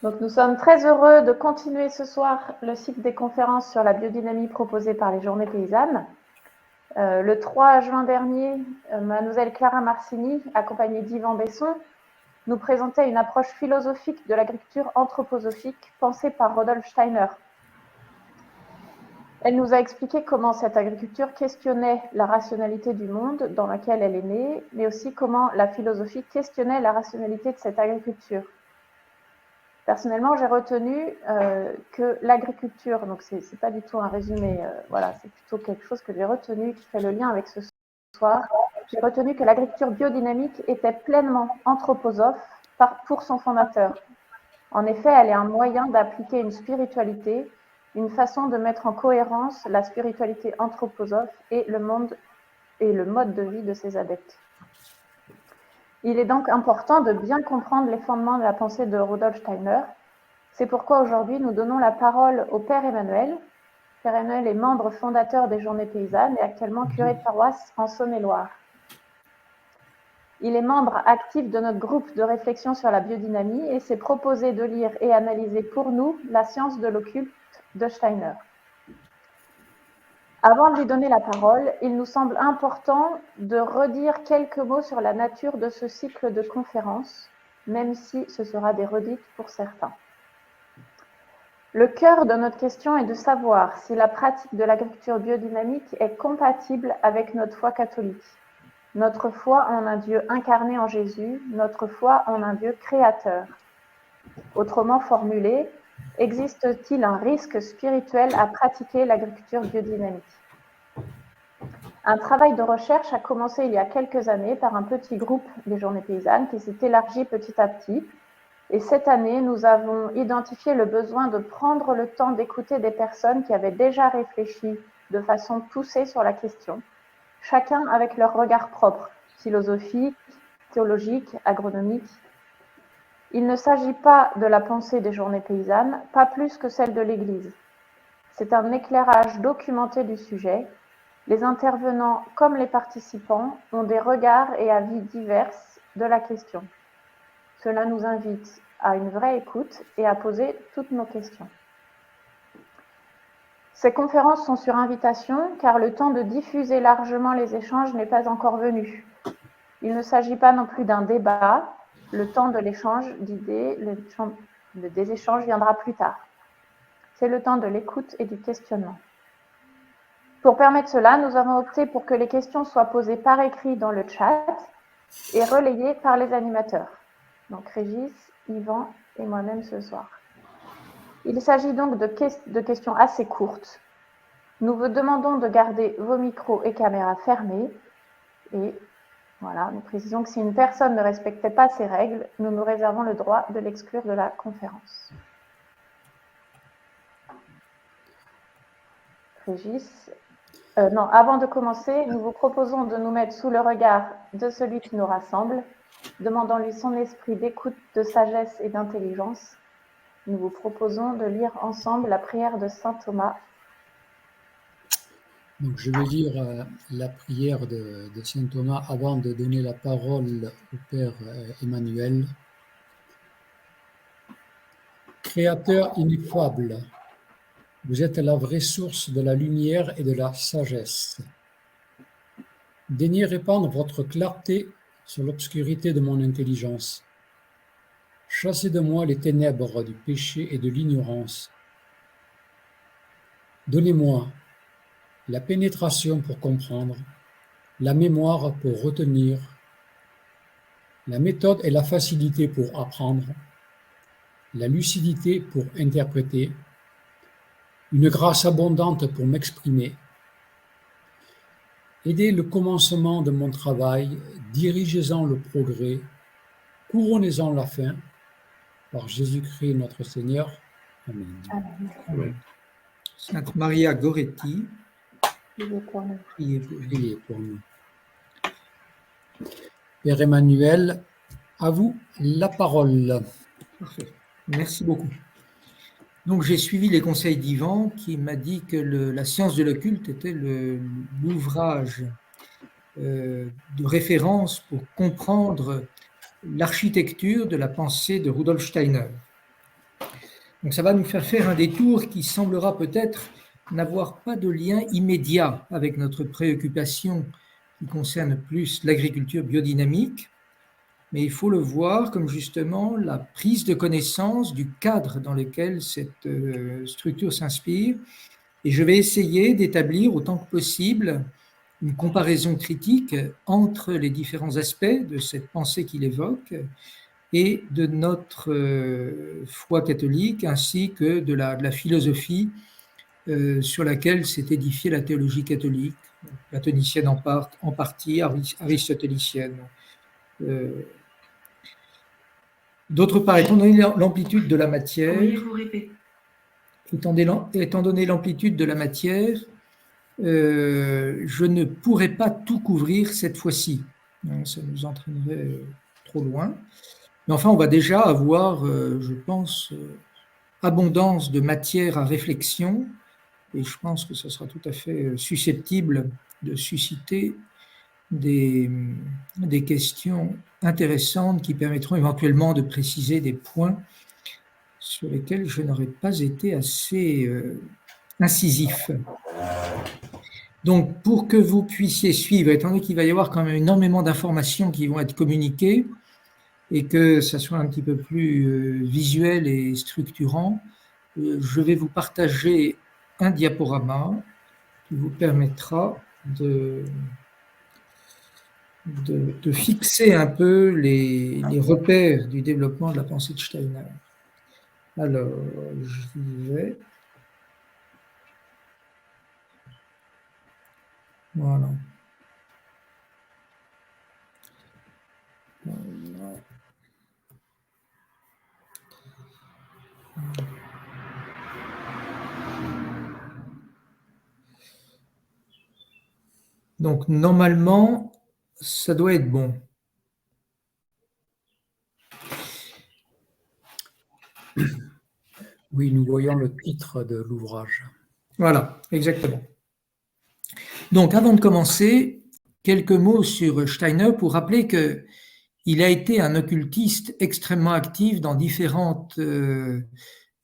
Donc, nous sommes très heureux de continuer ce soir le cycle des conférences sur la biodynamie proposée par les Journées paysannes. Le 3 juin dernier, mademoiselle Clara Marcini, accompagnée d'Yvan Besson, nous présentait une approche philosophique de l'agriculture anthroposophique pensée par Rudolf Steiner. Elle nous a expliqué comment cette agriculture questionnait la rationalité du monde dans lequel elle est née, mais aussi comment la philosophie questionnait la rationalité de cette agriculture. Personnellement, j'ai retenu que l'agriculture, donc c'est pas du tout un résumé, voilà, c'est plutôt quelque chose que j'ai retenu, qui fait le lien avec ce soir. J'ai retenu que l'agriculture biodynamique était pleinement anthroposophe pour son fondateur. En effet, elle est un moyen d'appliquer une spiritualité, une façon de mettre en cohérence la spiritualité anthroposophe et le monde et le mode de vie de ses adeptes. Il est donc important de bien comprendre les fondements de la pensée de Rudolf Steiner. C'est pourquoi aujourd'hui nous donnons la parole au Père Emmanuel. Père Emmanuel est membre fondateur des Journées paysannes et actuellement curé de paroisse en Saône-et-Loire. Il est membre actif de notre groupe de réflexion sur la biodynamie et s'est proposé de lire et analyser pour nous la science de l'occulte de Steiner. Avant de lui donner la parole, il nous semble important de redire quelques mots sur la nature de ce cycle de conférences, même si ce sera des redites pour certains. Le cœur de notre question est de savoir si la pratique de l'agriculture biodynamique est compatible avec notre foi catholique, notre foi en un Dieu incarné en Jésus, notre foi en un Dieu créateur. Autrement formulé, existe-t-il un risque spirituel à pratiquer l'agriculture biodynamique ? Un travail de recherche a commencé il y a quelques années par un petit groupe des Journées paysannes qui s'est élargi petit à petit. Et cette année, nous avons identifié le besoin de prendre le temps d'écouter des personnes qui avaient déjà réfléchi de façon poussée sur la question, chacun avec leur regard propre, philosophique, théologique, agronomique. Il ne s'agit pas de la pensée des Journées paysannes, pas plus que celle de l'Église. C'est un éclairage documenté du sujet. Les intervenants comme les participants ont des regards et avis divers de la question. Cela nous invite à une vraie écoute et à poser toutes nos questions. Ces conférences sont sur invitation car le temps de diffuser largement les échanges n'est pas encore venu. Il ne s'agit pas non plus d'un débat. Le temps de l'échange d'idées, des échanges viendra plus tard. C'est le temps de l'écoute et du questionnement. Pour permettre cela, nous avons opté pour que les questions soient posées par écrit dans le chat et relayées par les animateurs. Donc Régis, Yvan et moi-même ce soir. Il s'agit donc de questions assez courtes. Nous vous demandons de garder vos micros et caméras fermés. Et voilà, nous précisons que si une personne ne respectait pas ces règles, nous nous réservons le droit de l'exclure de la conférence. Régis, avant de commencer, nous vous proposons de nous mettre sous le regard de celui qui nous rassemble, demandant-lui son esprit d'écoute, de sagesse et d'intelligence. Nous vous proposons de lire ensemble la prière de saint Thomas. Donc, je vais lire la prière de saint Thomas avant de donner la parole au Père Emmanuel. Créateur ineffable, vous êtes la vraie source de la lumière et de la sagesse. Daignez répandre votre clarté sur l'obscurité de mon intelligence. Chassez de moi les ténèbres du péché et de l'ignorance. Donnez-moi la pénétration pour comprendre, la mémoire pour retenir, la méthode et la facilité pour apprendre, la lucidité pour interpréter, une grâce abondante pour m'exprimer. Aidez le commencement de mon travail, dirigez-en le progrès, couronnez-en la fin, par Jésus-Christ notre Seigneur. Amen. Amen. Sainte Maria Goretti, priez pour nous. Père Emmanuel, à vous la parole. Parfait. Merci beaucoup. Donc j'ai suivi les conseils d'Yvan qui m'a dit que la science de l'occulte était l'ouvrage de référence pour comprendre l'architecture de la pensée de Rudolf Steiner. Donc ça va nous faire un détour qui semblera peut-être n'avoir pas de lien immédiat avec notre préoccupation qui concerne plus l'agriculture biodynamique, mais il faut le voir comme justement la prise de connaissance du cadre dans lequel cette structure s'inspire. Et je vais essayer d'établir autant que possible une comparaison critique entre les différents aspects de cette pensée qu'il évoque et de notre foi catholique, ainsi que de la philosophie sur laquelle s'est édifiée la théologie catholique, platonicienne en partie, aristotélicienne. D'autre part, étant donné l'amplitude de la matière, étant donné l'amplitude de la matière, je ne pourrais pas tout couvrir cette fois-ci. Ça nous entraînerait trop loin. Mais enfin, on va déjà avoir, je pense, abondance de matière à réflexion, et je pense que ce sera tout à fait susceptible de susciter des questions intéressantes qui permettront éventuellement de préciser des points sur lesquels je n'aurais pas été assez incisif. Donc, pour que vous puissiez suivre, étant donné qu'il va y avoir quand même énormément d'informations qui vont être communiquées et que ça soit un petit peu plus visuel et structurant, je vais vous partager un diaporama qui vous permettra de fixer un peu les repères du développement de la pensée de Steiner. Alors, j'y vais. Voilà. Donc, normalement, ça doit être bon. Oui, nous voyons le titre de l'ouvrage. Voilà, exactement. Donc, avant de commencer, quelques mots sur Steiner pour rappeler qu'il a été un occultiste extrêmement actif dans différentes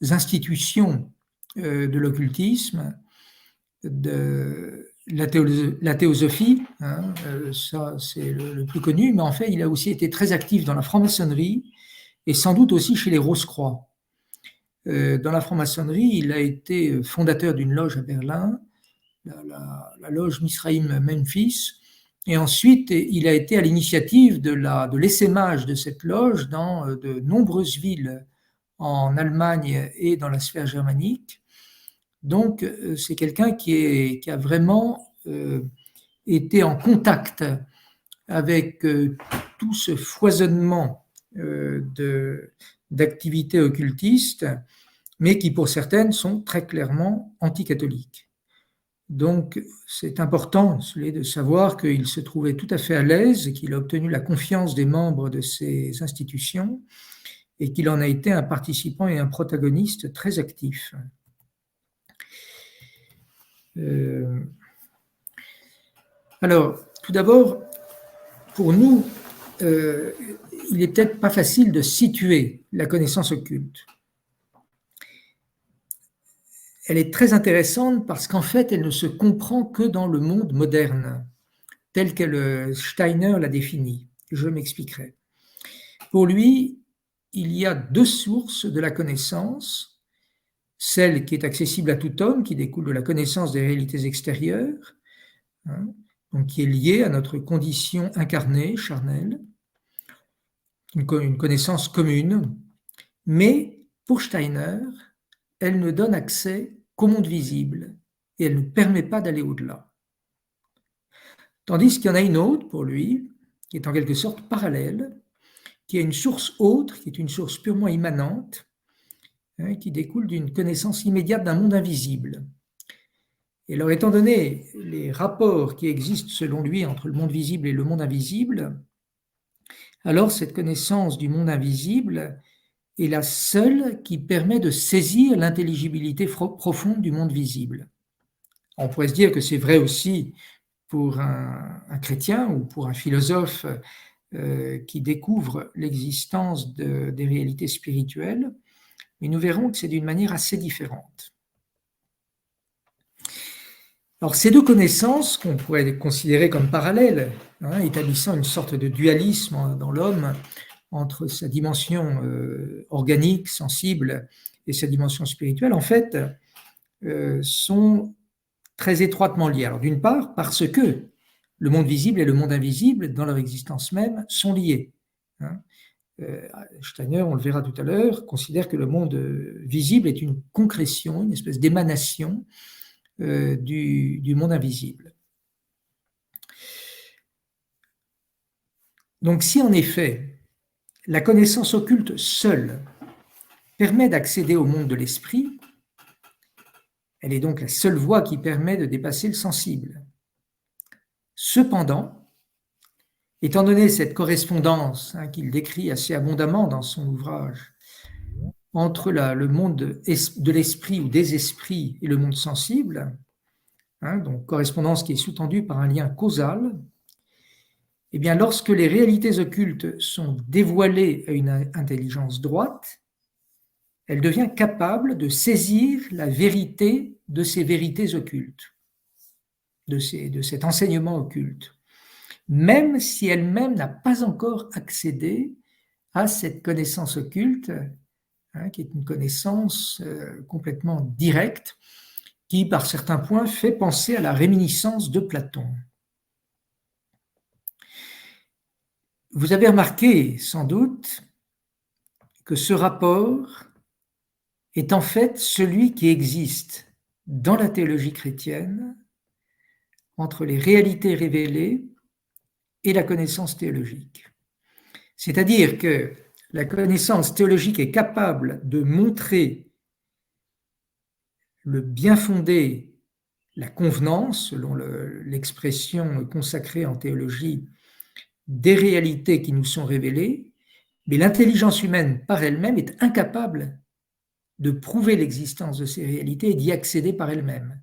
institutions de l'occultisme, de la théosophie, hein, ça c'est le plus connu, mais en fait, il a aussi été très actif dans la franc-maçonnerie et sans doute aussi chez les Rose-Croix. Dans la franc-maçonnerie, il a été fondateur d'une loge à Berlin, la loge Misraïm Memphis, et ensuite il a été à l'initiative de l'essaimage de cette loge dans de nombreuses villes en Allemagne et dans la sphère germanique. Donc c'est quelqu'un qui a vraiment été en contact avec tout ce foisonnement d'activités occultistes, mais qui pour certaines sont très clairement anticatholiques. Donc, c'est important de savoir qu'il se trouvait tout à fait à l'aise et qu'il a obtenu la confiance des membres de ces institutions et qu'il en a été un participant et un protagoniste très actif. Alors, tout d'abord, pour nous, il n'est peut-être pas facile de situer la connaissance occulte. Elle est très intéressante parce qu'en fait, elle ne se comprend que dans le monde moderne, tel que Steiner l'a défini. Je m'expliquerai. Pour lui, il y a deux sources de la connaissance, celle qui est accessible à tout homme, qui découle de la connaissance des réalités extérieures, hein, donc qui est liée à notre condition incarnée, charnelle, une connaissance commune, mais pour Steiner, elle ne donne accès qu'au monde visible et elle ne permet pas d'aller au-delà. Tandis qu'il y en a une autre pour lui, qui est en quelque sorte parallèle, qui est une source autre, qui est une source purement immanente, hein, qui découle d'une connaissance immédiate d'un monde invisible. Et alors, étant donné les rapports qui existent selon lui entre le monde visible et le monde invisible, alors cette connaissance du monde invisible est la seule qui permet de saisir l'intelligibilité profonde du monde visible. On pourrait se dire que c'est vrai aussi pour un chrétien ou pour un philosophe qui découvre l'existence des réalités spirituelles, mais nous verrons que c'est d'une manière assez différente. Alors, ces deux connaissances, qu'on pourrait considérer comme parallèles, établissant une sorte de dualisme dans l'homme entre sa dimension organique, sensible, et sa dimension spirituelle, en fait, sont très étroitement liées. Alors, d'une part, parce que le monde visible et le monde invisible, dans leur existence même, sont liés. Steiner, on le verra tout à l'heure, considère que le monde visible est une concrétion, une espèce d'émanation du monde invisible. Donc, si en effet, la connaissance occulte seule permet d'accéder au monde de l'esprit, elle est donc la seule voie qui permet de dépasser le sensible. Cependant, étant donné cette correspondance qu'il décrit assez abondamment dans son ouvrage entre le monde de l'esprit ou des esprits et le monde sensible, donc correspondance qui est sous-tendue par un lien causal, eh bien, lorsque les réalités occultes sont dévoilées à une intelligence droite, elle devient capable de saisir la vérité de ces vérités occultes, de cet enseignement occulte, même si elle-même n'a pas encore accédé à cette connaissance occulte, qui est une connaissance complètement directe, qui, par certains points, fait penser à la réminiscence de Platon. Vous avez remarqué, sans doute, que ce rapport est en fait celui qui existe dans la théologie chrétienne entre les réalités révélées et la connaissance théologique. C'est-à-dire que la connaissance théologique est capable de montrer le bien fondé, la convenance, selon l'expression consacrée en théologie, des réalités qui nous sont révélées, mais l'intelligence humaine par elle-même est incapable de prouver l'existence de ces réalités et d'y accéder par elle-même.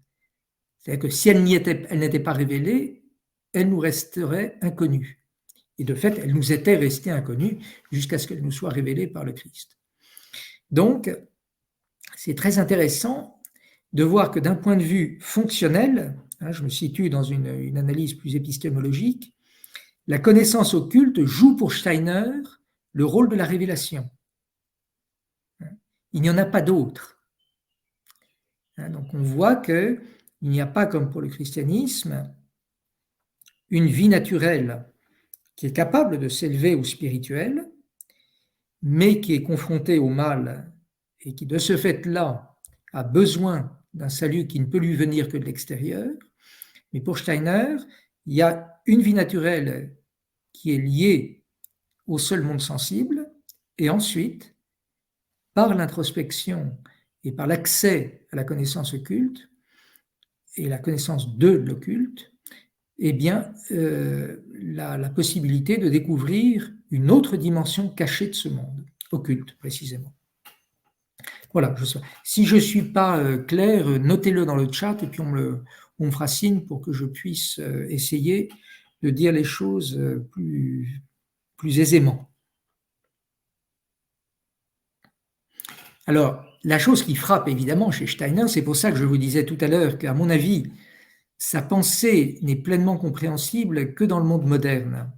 C'est-à-dire que si elle n'était pas révélée, elle nous resterait inconnue. Et de fait, elle nous était restée inconnue jusqu'à ce qu'elle nous soit révélée par le Christ. Donc, c'est très intéressant de voir que d'un point de vue fonctionnel, je me situe dans une analyse plus épistémologique, la connaissance occulte joue pour Steiner le rôle de la révélation. Il n'y en a pas d'autre. Donc on voit qu'il n'y a pas, comme pour le christianisme, une vie naturelle qui est capable de s'élever au spirituel, mais qui est confrontée au mal et qui, de ce fait-là, a besoin d'un salut qui ne peut lui venir que de l'extérieur. Mais pour Steiner, il y a une vie naturelle qui est liée au seul monde sensible, et ensuite, par l'introspection et par l'accès à la connaissance occulte et la connaissance de l'occulte, eh bien, la possibilité de découvrir une autre dimension cachée de ce monde, occulte précisément. Voilà, si je ne suis pas clair, notez-le dans le chat et puis on me fera signe pour que je puisse essayer de dire les choses plus aisément. Alors, la chose qui frappe évidemment chez Steiner, c'est pour ça que je vous disais tout à l'heure qu'à mon avis, sa pensée n'est pleinement compréhensible que dans le monde moderne.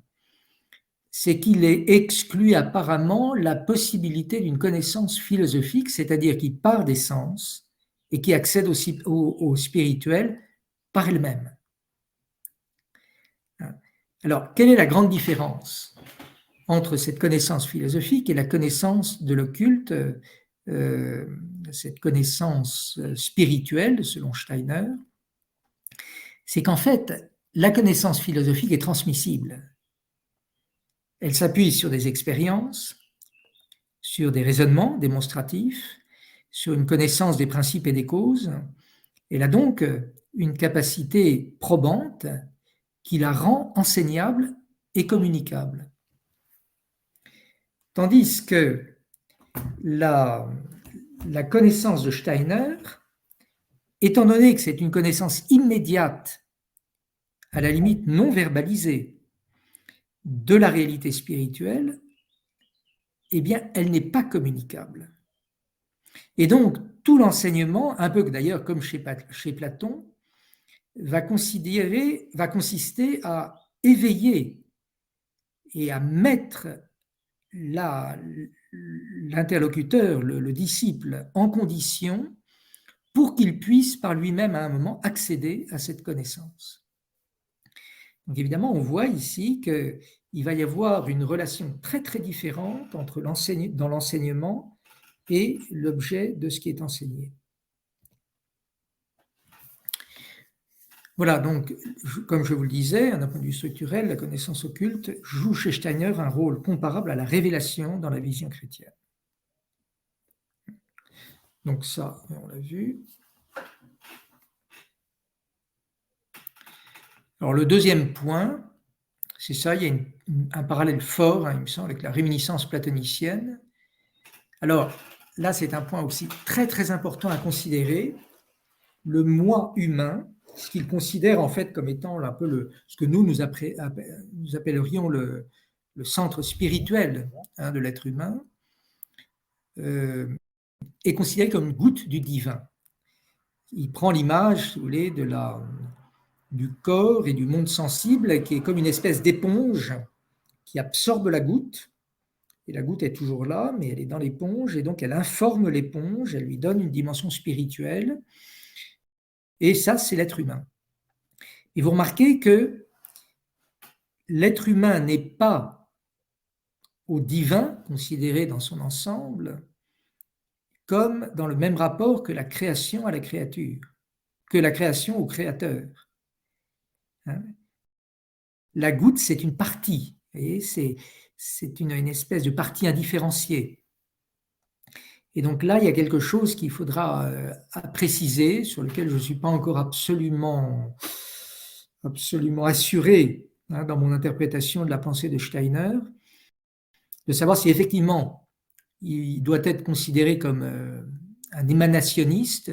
C'est qu'il est exclu apparemment la possibilité d'une connaissance philosophique, c'est-à-dire qui part des sens et qui accède aussi au spirituel par elle-même. Alors, quelle est la grande différence entre cette connaissance philosophique et la connaissance de l'occulte, cette connaissance spirituelle, selon Steiner? C'est qu'en fait, la connaissance philosophique est transmissible. Elle s'appuie sur des expériences, sur des raisonnements démonstratifs, sur une connaissance des principes et des causes. Elle a donc une capacité probante qui la rend enseignable et communicable. Tandis que la connaissance de Steiner, étant donné que c'est une connaissance immédiate, à la limite non verbalisée, de la réalité spirituelle, eh bien, elle n'est pas communicable. Et donc, tout l'enseignement, un peu d'ailleurs comme chez Platon, va consister à éveiller et à mettre l'interlocuteur, le disciple, en condition pour qu'il puisse par lui-même à un moment accéder à cette connaissance. Donc évidemment, on voit ici qu'il va y avoir une relation très très différente entre dans l'enseignement et l'objet de ce qui est enseigné. Voilà, donc, comme je vous le disais, d'un point de vue structurel, la connaissance occulte joue chez Steiner un rôle comparable à la révélation dans la vision chrétienne. Donc ça, on l'a vu. Alors le deuxième point, c'est ça, il y a un parallèle fort, il me semble, avec la réminiscence platonicienne. Alors là, c'est un point aussi très très important à considérer, le moi humain, ce qu'il considère en fait comme étant un peu ce que nous appellerions le centre spirituel de l'être humain, est considéré comme une goutte du divin. Il prend l'image, si vous voulez, du corps et du monde sensible qui est comme une espèce d'éponge qui absorbe la goutte. Et la goutte est toujours là, mais elle est dans l'éponge, et donc elle informe l'éponge, elle lui donne une dimension spirituelle. Et ça, c'est l'être humain. Et vous remarquez que l'être humain n'est pas au divin, considéré dans son ensemble, comme dans le même rapport que la création à la créature, que la création au créateur. La goutte, c'est une partie, et c'est une espèce de partie indifférenciée. Et donc là, il y a quelque chose qu'il faudra préciser, sur lequel je ne suis pas encore absolument assuré dans mon interprétation de la pensée de Steiner, de savoir si effectivement il doit être considéré comme un émanationniste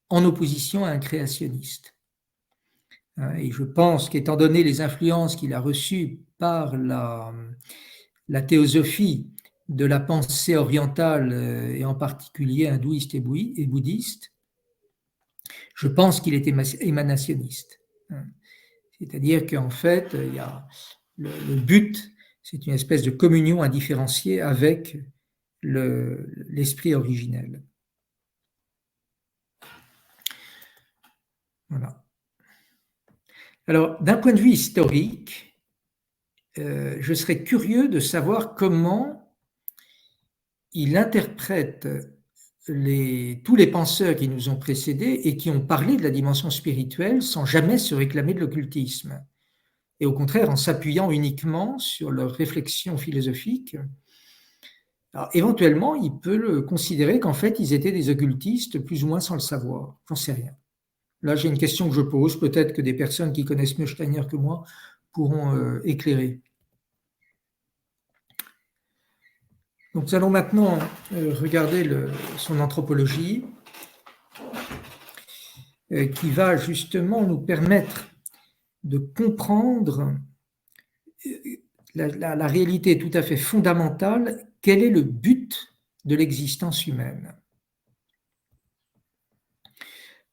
en opposition à un créationniste. Et je pense qu'étant donné les influences qu'il a reçues par la théosophie de la pensée orientale, et en particulier hindouiste et bouddhiste, je pense qu'il est émanationniste. C'est-à-dire qu'en fait, il y a le but, c'est une espèce de communion indifférenciée avec l'esprit originel. Voilà. Alors, d'un point de vue historique, je serais curieux de savoir comment il interprète tous les penseurs qui nous ont précédés et qui ont parlé de la dimension spirituelle sans jamais se réclamer de l'occultisme, et au contraire en s'appuyant uniquement sur leurs réflexions philosophiques. Alors, éventuellement, il peut le considérer qu'en fait, ils étaient des occultistes plus ou moins sans le savoir. J'en sais rien. Là, j'ai une question que je pose. Peut-être que des personnes qui connaissent mieux Steiner que moi pourront éclairer. Donc, nous allons maintenant regarder son anthropologie, qui va justement nous permettre de comprendre la réalité tout à fait fondamentale. Quel est le but de l'existence humaine?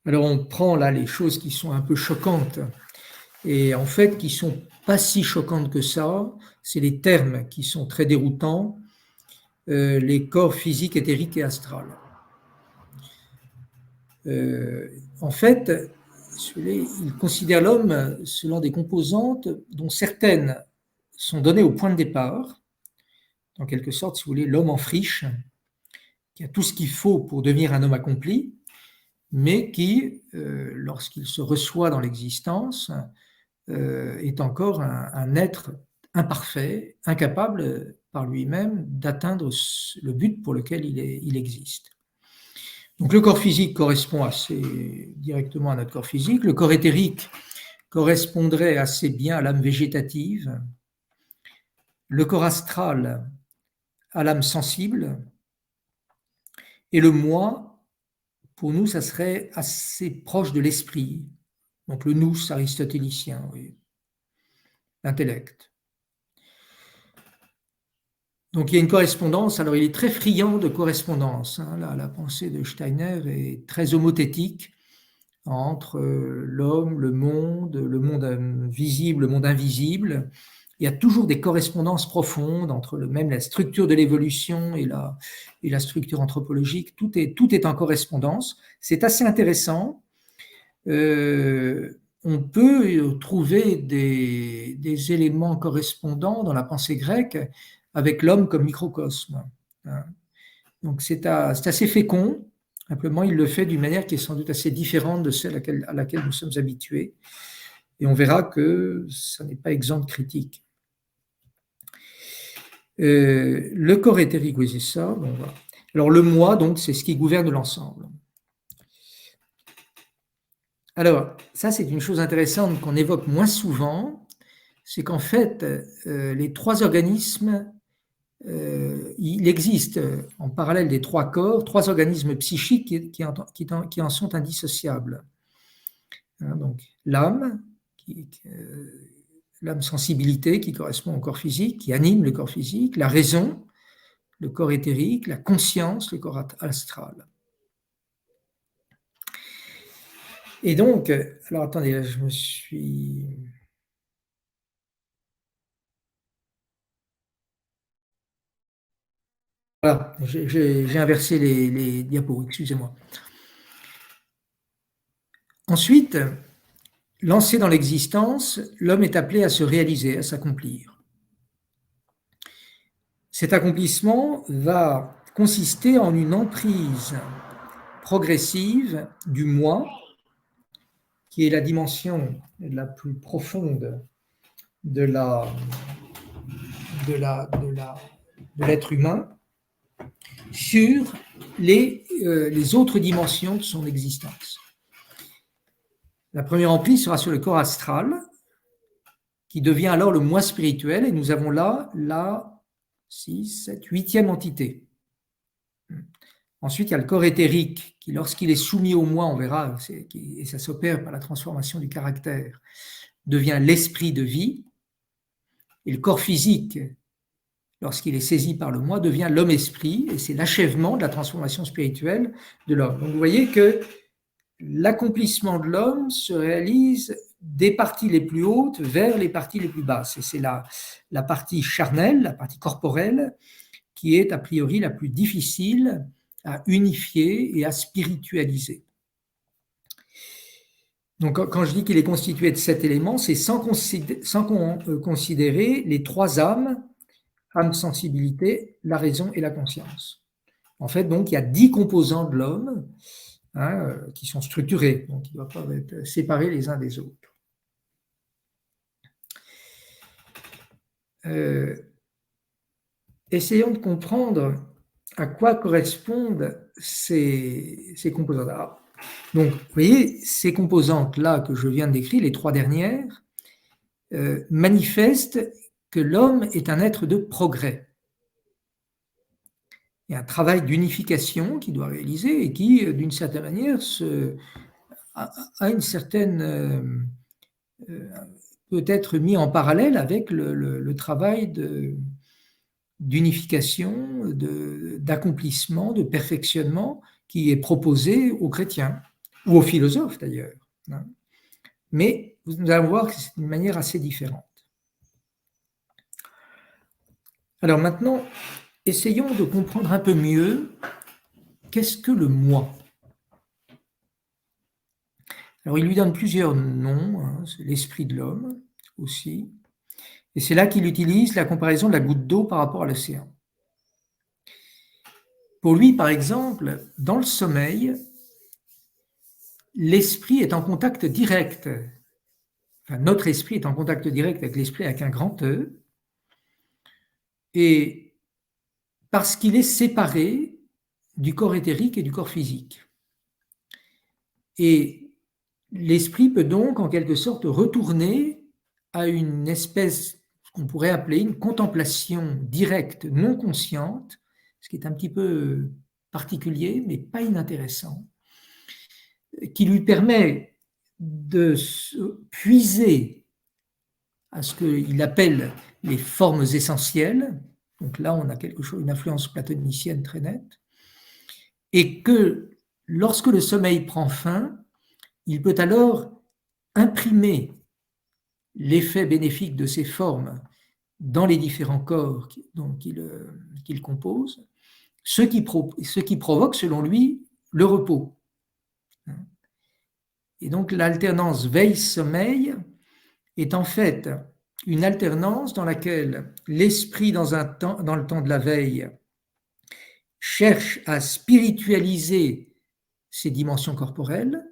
Alors on prend là les choses qui sont un peu choquantes et en fait qui sont pas si choquantes que ça. C'est les termes qui sont très déroutants, les corps physiques, éthériques et astral. En fait, il considère l'homme selon des composantes dont certaines sont données au point de départ, en quelque sorte, si vous voulez, l'homme en friche, qui a tout ce qu'il faut pour devenir un homme accompli, mais qui, lorsqu'il se reçoit dans l'existence, est encore un être imparfait, incapable par lui-même d'atteindre le but pour lequel il existe. Donc le corps physique correspond assez directement à notre corps physique, le corps éthérique correspondrait assez bien à l'âme végétative, le corps astral à l'âme sensible, et le moi, pour nous, ça serait assez proche de l'esprit, donc le nous aristotélicien, oui. L'intellect. Donc il y a une correspondance, alors il est très friand de correspondance. Hein. La pensée de Steiner est très homothétique entre l'homme, le monde visible, le monde invisible. Il y a toujours des correspondances profondes entre même la structure de l'évolution et la structure anthropologique. Tout est en correspondance. C'est assez intéressant. On peut trouver des éléments correspondants dans la pensée grecque avec l'homme comme microcosme. Donc c'est assez fécond. Simplement, il le fait d'une manière qui est sans doute assez différente de celle à laquelle nous sommes habitués. Et on verra que ça n'est pas exempt de critique. Le corps éthérique, oui, c'est ça. Bon, voilà. Alors le moi, donc, c'est ce qui gouverne l'ensemble. Alors, ça, c'est une chose intéressante qu'on évoque moins souvent, c'est qu'en fait, les trois organismes, il existe en parallèle des trois corps, trois organismes psychiques qui en sont indissociables. Hein, donc, l'âme, l'âme sensibilité qui correspond au corps physique, qui anime le corps physique, la raison, le corps éthérique, la conscience, le corps astral. Et donc, alors attendez, là, je me suis... Voilà, j'ai inversé les diapos, excusez-moi. Ensuite, lancé dans l'existence, l'homme est appelé à se réaliser, à s'accomplir. Cet accomplissement va consister en une emprise progressive du moi, qui est la dimension la plus profonde de l'être humain, sur les autres dimensions de son existence. La première emprise sera sur le corps astral, qui devient alors le moi spirituel, et nous avons là la 8e entité. Ensuite, il y a le corps éthérique, qui lorsqu'il est soumis au moi, on verra, et ça s'opère par la transformation du caractère, devient l'esprit de vie, et le corps physique, lorsqu'il est saisi par le moi, devient l'homme-esprit, et c'est l'achèvement de la transformation spirituelle de l'homme. Donc vous voyez que l'accomplissement de l'homme se réalise des parties les plus hautes vers les parties les plus basses. Et c'est la partie charnelle, la partie corporelle, qui est a priori la plus difficile à unifier et à spiritualiser. Donc quand je dis qu'il est constitué de 7 éléments, c'est sans considérer les 3 âmes, âme, sensibilité, la raison et la conscience. En fait, donc, il y a 10 composants de l'homme, qui sont structurés, donc ils ne doivent pas être séparés les uns des autres. Essayons de comprendre à quoi correspondent ces composantes-là. Donc, vous voyez, ces composantes-là que je viens de décrire, les 3 dernières, manifestent que l'homme est un être de progrès. Il y a un travail d'unification qu'il doit réaliser et qui, d'une certaine manière, a une certaine... peut être mis en parallèle avec le travail d'unification, d'accomplissement, de perfectionnement qui est proposé aux chrétiens, ou aux philosophes d'ailleurs. Mais nous allons voir que c'est une manière assez différente. Alors maintenant, essayons de comprendre un peu mieux qu'est-ce que le moi. Alors il lui donne plusieurs noms, c'est l'esprit de l'homme aussi, et c'est là qu'il utilise la comparaison de la goutte d'eau par rapport à l'océan. Pour lui, par exemple, dans le sommeil, l'esprit est en contact direct, enfin notre esprit est en contact direct avec l'esprit avec un grand E, et parce qu'il est séparé du corps éthérique et du corps physique. Et l'esprit peut donc, en quelque sorte, retourner à une espèce, ce qu'on pourrait appeler une contemplation directe, non consciente, ce qui est un petit peu particulier, mais pas inintéressant, qui lui permet de puiser à ce qu'il appelle les formes essentielles, Donc là, on a quelque chose, une influence platonicienne très nette. Et que lorsque le sommeil prend fin, il peut alors imprimer l'effet bénéfique de ces formes dans les différents corps qu'il compose, ce qui provoque, selon lui, le repos. Et donc l'alternance veille-sommeil est en fait une alternance dans laquelle l'esprit, dans le temps de la veille, cherche à spiritualiser ses dimensions corporelles,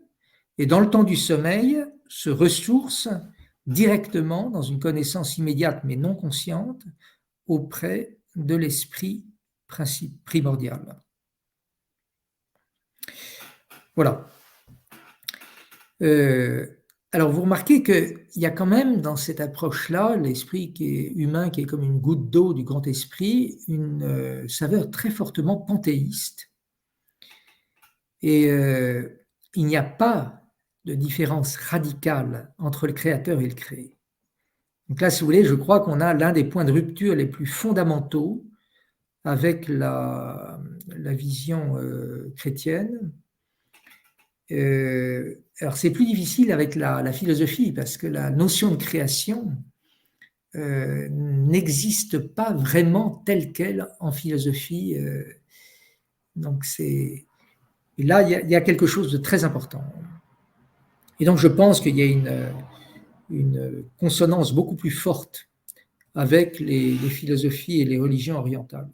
et dans le temps du sommeil, se ressource directement dans une connaissance immédiate mais non consciente auprès de l'esprit primordial. Voilà. Alors vous remarquez qu'il y a quand même dans cette approche-là, l'esprit qui est humain, qui est comme une goutte d'eau du grand esprit, une saveur très fortement panthéiste. Et il n'y a pas de différence radicale entre le créateur et le créé. Donc là, si vous voulez, je crois qu'on a l'un des points de rupture les plus fondamentaux avec la vision chrétienne. Alors c'est plus difficile avec la philosophie parce que la notion de création n'existe pas vraiment telle qu'elle en philosophie. Donc et là, il y a quelque chose de très important. Et donc je pense qu'il y a une consonance beaucoup plus forte avec les philosophies et les religions orientales.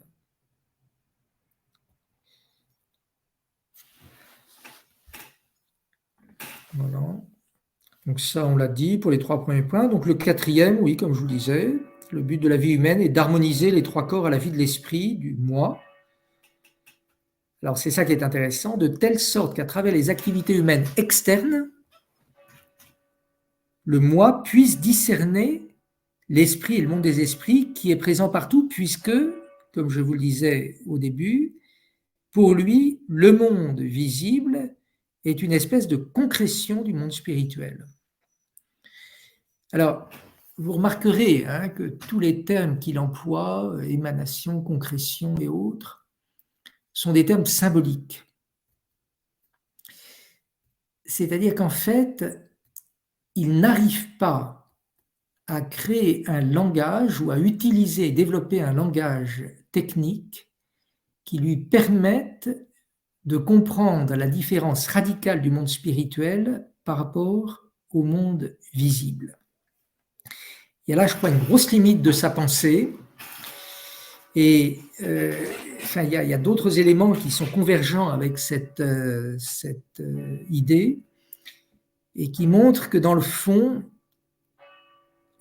Voilà. Donc ça, on l'a dit pour les 3 premiers points. Donc le 4e, oui, comme je vous le disais, le but de la vie humaine est d'harmoniser les 3 corps à la vie de l'esprit, du moi. Alors c'est ça qui est intéressant, de telle sorte qu'à travers les activités humaines externes, le moi puisse discerner l'esprit et le monde des esprits qui est présent partout, puisque, comme je vous le disais au début, pour lui, le monde visible est une espèce de concrétion du monde spirituel. Alors, vous remarquerez que tous les termes qu'il emploie, émanation, concrétion et autres, sont des termes symboliques. C'est-à-dire qu'en fait, il n'arrive pas à créer un langage ou à utiliser et développer un langage technique qui lui permette de comprendre la différence radicale du monde spirituel par rapport au monde visible. Il y a là, je crois, une grosse limite de sa pensée. Et il y a d'autres éléments qui sont convergents avec cette idée et qui montrent que dans le fond,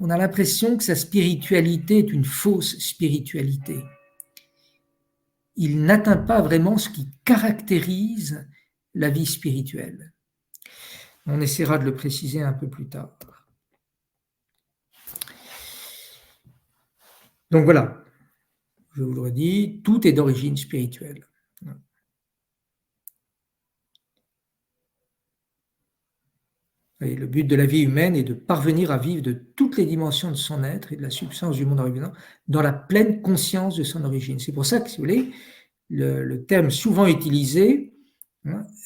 on a l'impression que sa spiritualité est une fausse spiritualité. Il n'atteint pas vraiment ce qui caractérise la vie spirituelle. On essaiera de le préciser un peu plus tard. Donc voilà, je vous le redis, tout est d'origine spirituelle. Et le but de la vie humaine est de parvenir à vivre de toutes les dimensions de son être et de la substance du monde environnant dans la pleine conscience de son origine. C'est pour ça que, si vous voulez, le terme souvent utilisé,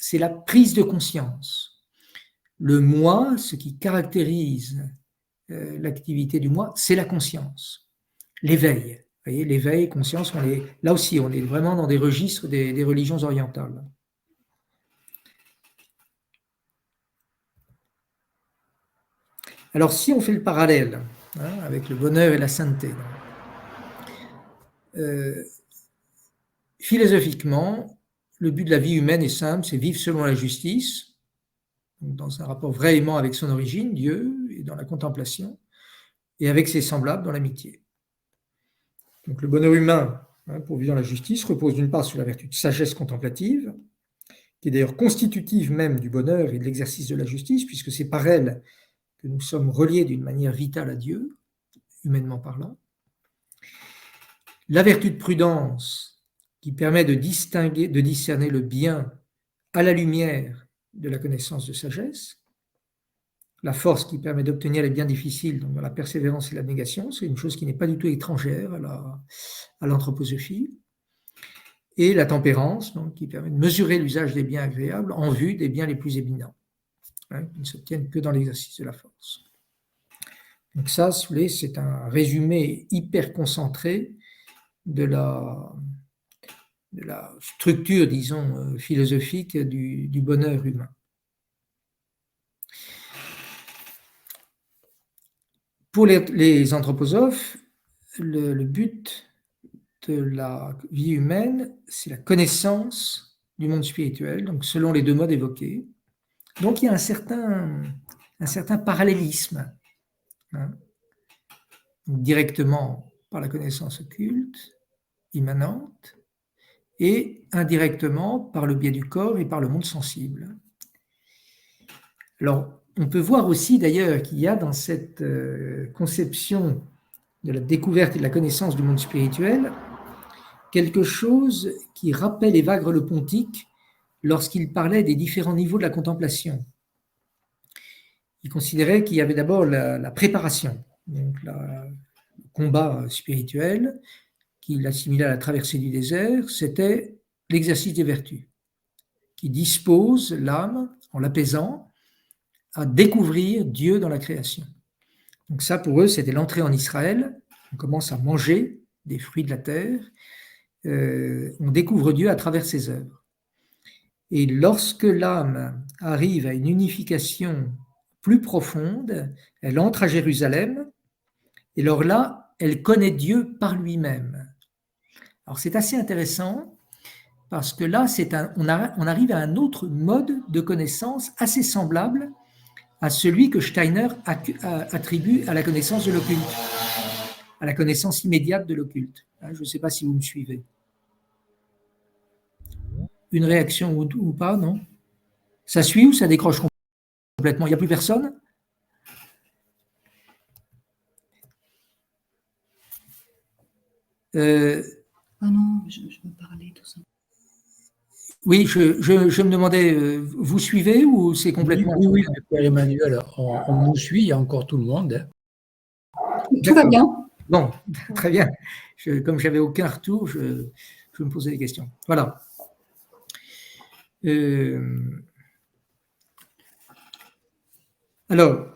c'est la prise de conscience. Le moi, ce qui caractérise l'activité du moi, c'est la conscience, l'éveil. Vous voyez, l'éveil, conscience, là aussi, on est vraiment dans des registres des religions orientales. Alors, si on fait le parallèle avec le bonheur et la sainteté, philosophiquement, le but de la vie humaine est simple, c'est vivre selon la justice, dans un rapport vraiment avec son origine, Dieu, et dans la contemplation, et avec ses semblables dans l'amitié. Donc le bonheur humain, pour vivre dans la justice, repose d'une part sur la vertu de sagesse contemplative, qui est d'ailleurs constitutive même du bonheur et de l'exercice de la justice, puisque c'est par elle que nous sommes reliés d'une manière vitale à Dieu, humainement parlant. La vertu de prudence, qui permet de discerner le bien à la lumière de la connaissance de sagesse. la force qui permet d'obtenir les biens difficiles, donc dans la persévérance et l'abnégation, c'est une chose qui n'est pas du tout étrangère à l'anthroposophie. Et la tempérance, donc, qui permet de mesurer l'usage des biens agréables en vue des biens les plus éminents, qui ne s'obtiennent que dans l'exercice de la force. Donc ça, si vous voulez, c'est un résumé hyper concentré de la structure, disons, philosophique du bonheur humain. Pour les anthroposophes, le but de la vie humaine, c'est la connaissance du monde spirituel, donc selon les deux modes évoqués. Donc il y a un certain parallélisme, directement par la connaissance occulte, immanente, et indirectement par le biais du corps et par le monde sensible. Alors, on peut voir aussi d'ailleurs qu'il y a dans cette conception de la découverte et de la connaissance du monde spirituel quelque chose qui rappelle Évagre le Pontique lorsqu'il parlait des différents niveaux de la contemplation. Il considérait qu'il y avait d'abord la préparation, donc le combat spirituel, qu'il assimilait à la traversée du désert, c'était l'exercice des vertus, qui dispose l'âme, en l'apaisant, à découvrir Dieu dans la création. Donc ça, pour eux, c'était l'entrée en Israël. On commence à manger des fruits de la terre. On découvre Dieu à travers ses œuvres. Et lorsque l'âme arrive à une unification plus profonde, elle entre à Jérusalem, et alors là, elle connaît Dieu par lui-même. Alors c'est assez intéressant, parce que là, on arrive à un autre mode de connaissance assez semblable à celui que Steiner attribue à la connaissance de l'occulte, à la connaissance immédiate de l'occulte. Je ne sais pas si vous me suivez. Une réaction ou pas, non? Ça suit ou ça décroche complètement? Il n'y a plus personne? Ah non, je me parlais, tout ça. Oui, je me demandais, vous suivez ou c'est complètement... Oui, Père Emmanuel, on nous suit, il y a encore tout le monde. Tout va bien. Bon, très bien. Comme je n'avais aucun retour, je me posais des questions. Voilà. Alors,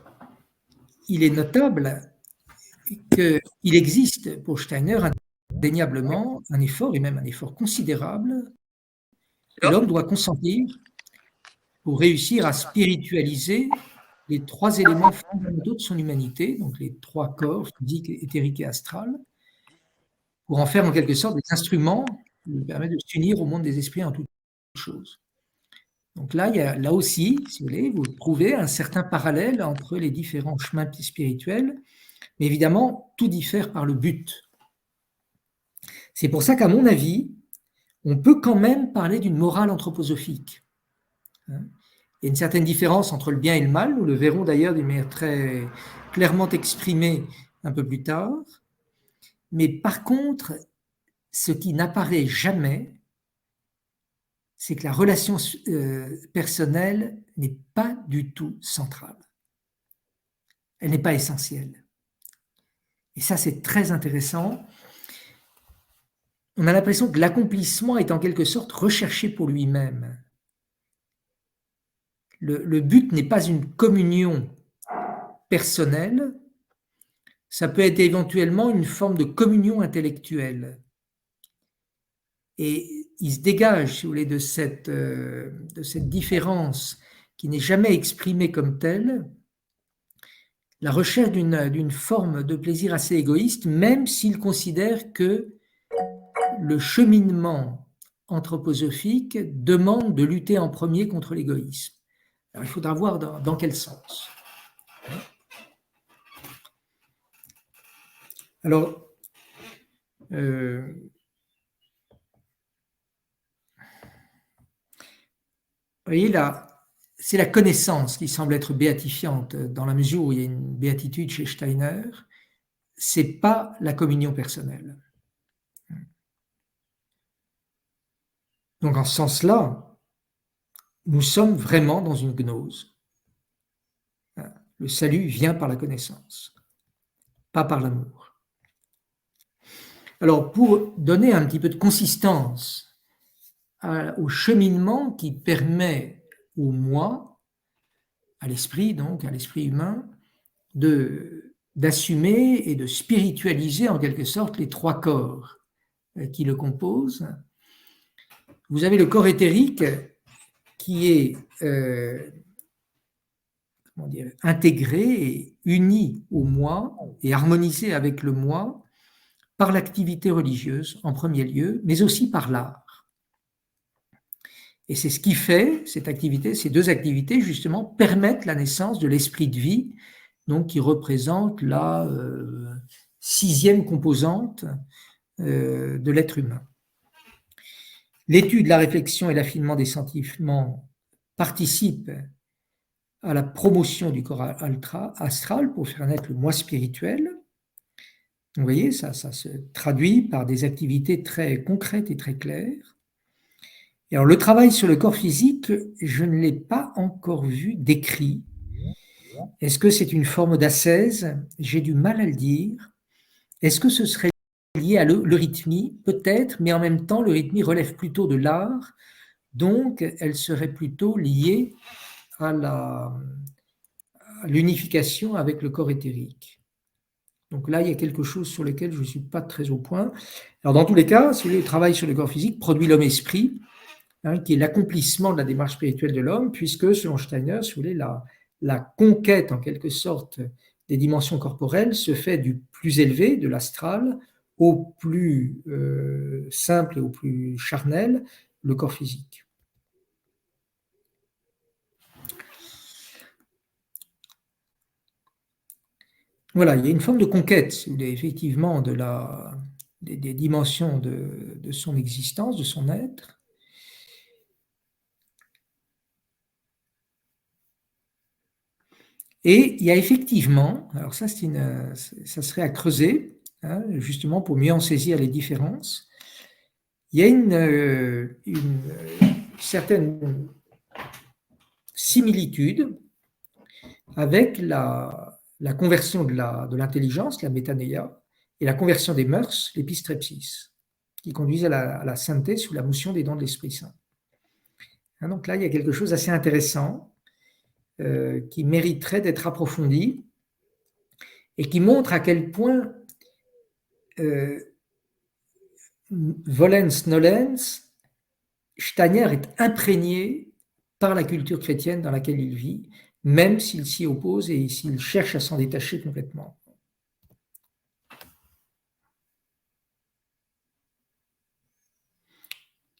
il est notable qu'il existe pour Steiner indéniablement un effort, et même un effort considérable, que l'homme doit consentir pour réussir à spiritualiser les trois éléments fondamentaux de son humanité, donc les trois corps, physique, éthérique et astral, pour en faire en quelque sorte des instruments qui lui permettent de s'unir au monde des esprits en toutes choses. Donc là, il y a, là aussi, si vous voulez, vous trouvez un certain parallèle entre les différents chemins spirituels, mais évidemment, tout diffère par le but. C'est pour ça qu'à mon avis, on peut quand même parler d'une morale anthroposophique. Il y a une certaine différence entre le bien et le mal, nous le verrons d'ailleurs d'une manière très clairement exprimée un peu plus tard. Mais par contre, ce qui n'apparaît jamais, c'est que la relation personnelle n'est pas du tout centrale. Elle n'est pas essentielle. Et ça, c'est très intéressant. On a l'impression que l'accomplissement est en quelque sorte recherché pour lui-même. Le but n'est pas une communion personnelle, ça peut être éventuellement une forme de communion intellectuelle. Et il se dégage, si vous voulez, de cette différence qui n'est jamais exprimée comme telle, la recherche d'une forme de plaisir assez égoïste, même s'il considère que le cheminement anthroposophique demande de lutter en premier contre l'égoïsme. Alors, il faudra voir dans quel sens. Alors, vous voyez là, c'est la connaissance qui semble être béatifiante dans la mesure où il y a une béatitude chez Steiner. C'est pas la communion personnelle. Donc, en ce sens-là, nous sommes vraiment dans une gnose. Le salut vient par la connaissance, pas par l'amour. Alors, pour donner un petit peu de consistance au cheminement qui permet au moi, à l'esprit donc, à l'esprit humain, d'assumer et de spiritualiser en quelque sorte les trois corps qui le composent. Vous avez le corps éthérique qui est intégré et uni au moi et harmonisé avec le moi par l'activité religieuse en premier lieu, mais aussi par l'art. Et c'est ce qui fait, cette activité, ces deux activités justement permettent la naissance de l'esprit de vie, donc qui représente la sixième composante de l'être humain. L'étude, la réflexion et l'affinement des sentiments participent à la promotion du corps astral pour faire naître le moi spirituel. Vous voyez, ça se traduit par des activités très concrètes et très claires. Et alors, le travail sur le corps physique, je ne l'ai pas encore vu décrit. Est-ce que c'est une forme d'ascèse? J'ai du mal à le dire. Est-ce que ce serait lié à l'eurythmie? Peut-être, mais en même temps, l'eurythmie relève plutôt de l'art, donc elle serait plutôt liée à l'unification avec le corps éthérique. Donc là, il y a quelque chose sur lequel je ne suis pas très au point. Alors dans tous les cas, si le travail sur le corps physique produit l'homme-esprit, qui est l'accomplissement de la démarche spirituelle de l'homme, puisque selon Steiner, si vous voulez, la conquête en quelque sorte des dimensions corporelles se fait du plus élevé, de l'astral, au plus simple et au plus charnel, le corps physique. Voilà, il y a une forme de conquête, si vous voulez, effectivement, des dimensions de son existence, de son être. Et il y a effectivement, alors ça serait à creuser, justement pour mieux en saisir les différences, il y a une certaine similitude avec la conversion de l'intelligence, la métanéia, et la conversion des mœurs, l'épistrepsis, qui conduisent à la sainteté sous la motion des dons de l'Esprit Saint. Donc là, il y a quelque chose d'assez intéressant qui mériterait d'être approfondi et qui montre à quel point volens-nolens, Steiner est imprégné par la culture chrétienne dans laquelle il vit, même s'il s'y oppose et s'il cherche à s'en détacher complètement.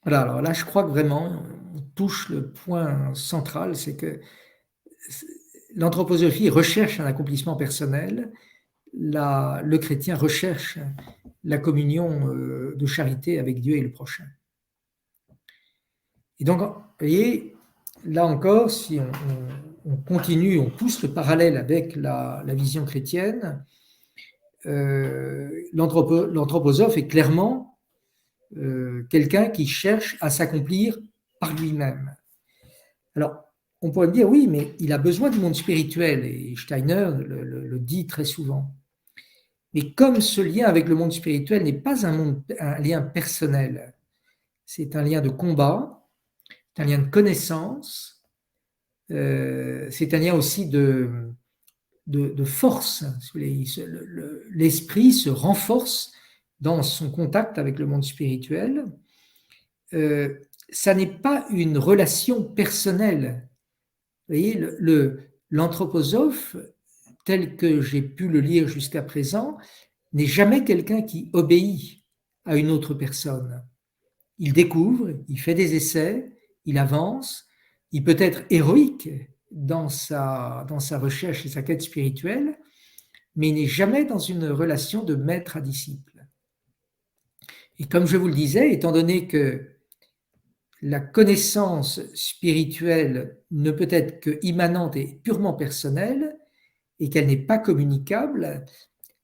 Voilà, alors là, je crois que vraiment, on touche le point central, c'est que l'anthroposophie recherche un accomplissement personnel, le chrétien recherche la communion de charité avec Dieu et le prochain. Et donc, vous voyez, là encore, si on continue, on pousse le parallèle avec la vision chrétienne, l'anthroposophe est clairement quelqu'un qui cherche à s'accomplir par lui-même. Alors, on pourrait me dire, oui, mais il a besoin du monde spirituel, et Steiner le dit très souvent. Mais comme ce lien avec le monde spirituel n'est pas un lien personnel, c'est un lien de combat, c'est un lien de connaissance, c'est un lien aussi de force. L'esprit se renforce dans son contact avec le monde spirituel. Ça n'est pas une relation personnelle. Vous voyez, l'anthroposophe, tel que j'ai pu le lire jusqu'à présent, n'est jamais quelqu'un qui obéit à une autre personne. Il découvre, il fait des essais, il avance, il peut être héroïque dans sa recherche et sa quête spirituelle, mais il n'est jamais dans une relation de maître à disciple. Et comme je vous le disais, étant donné que la connaissance spirituelle ne peut être que immanente et purement personnelle, et qu'elle n'est pas communicable,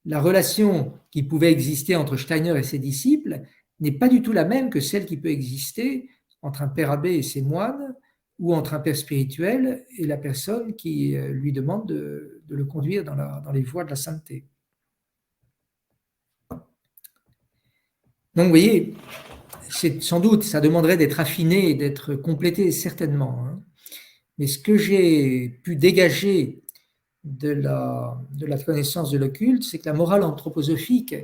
la relation qui pouvait exister entre Steiner et ses disciples n'est pas du tout la même que celle qui peut exister entre un père abbé et ses moines, ou entre un père spirituel et la personne qui lui demande de le conduire dans les voies de la sainteté. Donc, vous voyez, sans doute, ça demanderait d'être affiné et d'être complété, certainement. Hein. Mais ce que j'ai pu dégager de la connaissance de l'occulte, c'est que la morale anthroposophique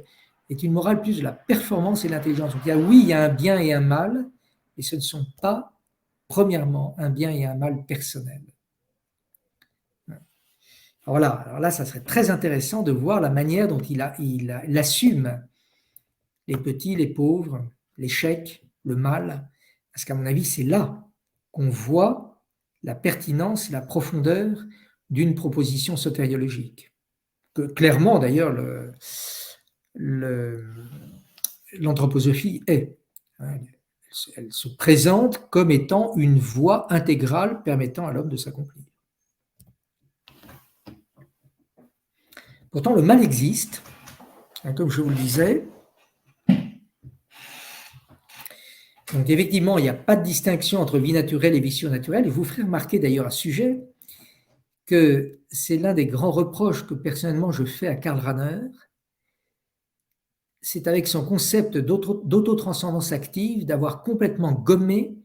est une morale plus de la performance et de l'intelligence. Donc, il y a un bien et un mal, et ce ne sont pas, premièrement, un bien et un mal personnel. Alors là, ça serait très intéressant de voir la manière dont il assume les petits, les pauvres, l'échec, le mal, parce qu'à mon avis, c'est là qu'on voit la pertinence et la profondeur d'une proposition sotériologique. Que clairement, d'ailleurs, l'anthroposophie est. Elle se présente comme étant une voie intégrale permettant à l'homme de s'accomplir. Pourtant, le mal existe, comme je vous le disais. Donc, effectivement, il n'y a pas de distinction entre vie naturelle et vie surnaturelle. Et vous ferez remarquer d'ailleurs à ce sujet que c'est l'un des grands reproches que personnellement je fais à Karl Rahner. C'est avec son concept d'autotranscendance active d'avoir complètement gommé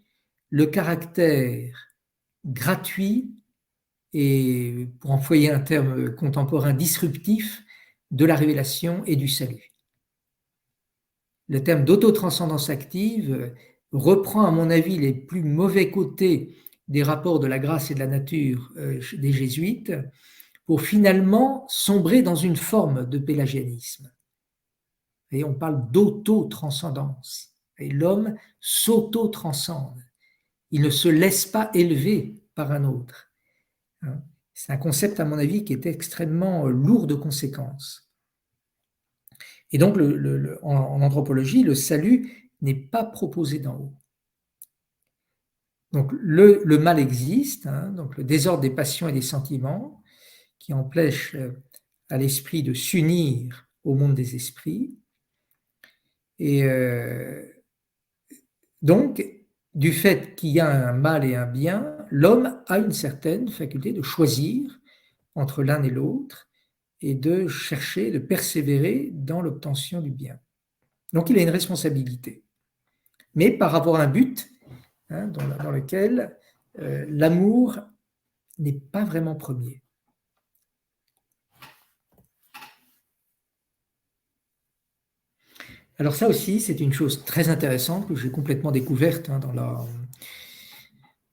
le caractère gratuit et, pour employer un terme contemporain, disruptif de la révélation et du salut. Le terme d'autotranscendance active reprend, à mon avis, les plus mauvais côtés des rapports de la grâce et de la nature des jésuites pour finalement sombrer dans une forme de pélagianisme. Et on parle d'autotranscendance. Et l'homme s'auto-transcende. Il ne se laisse pas élever par un autre. C'est un concept, à mon avis, qui est extrêmement lourd de conséquences. Et donc, en anthropologie, le salut n'est pas proposé d'en haut. Donc, le mal existe, donc le désordre des passions et des sentiments, qui empêche à l'esprit de s'unir au monde des esprits. Et donc, du fait qu'il y a un mal et un bien, l'homme a une certaine faculté de choisir entre l'un et l'autre et de chercher, de persévérer dans l'obtention du bien. Donc, il a une responsabilité. Mais par rapport à un but dans lequel l'amour n'est pas vraiment premier. Alors ça aussi, c'est une chose très intéressante que j'ai complètement découverte dans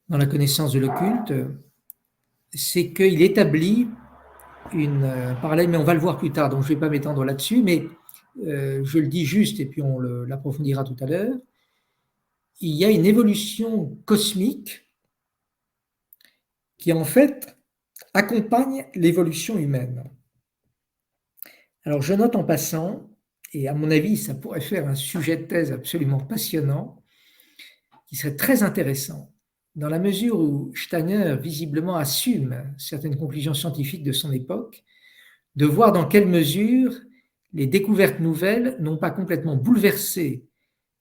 la connaissance de l'occulte, c'est qu'il établit un parallèle, mais on va le voir plus tard, donc je ne vais pas m'étendre là-dessus, mais je le dis juste et puis on l'approfondira tout à l'heure. Il y a une évolution cosmique qui en fait accompagne l'évolution humaine. Alors je note en passant, et à mon avis ça pourrait faire un sujet de thèse absolument passionnant, qui serait très intéressant, dans la mesure où Steiner visiblement assume certaines conclusions scientifiques de son époque, de voir dans quelle mesure les découvertes nouvelles n'ont pas complètement bouleversé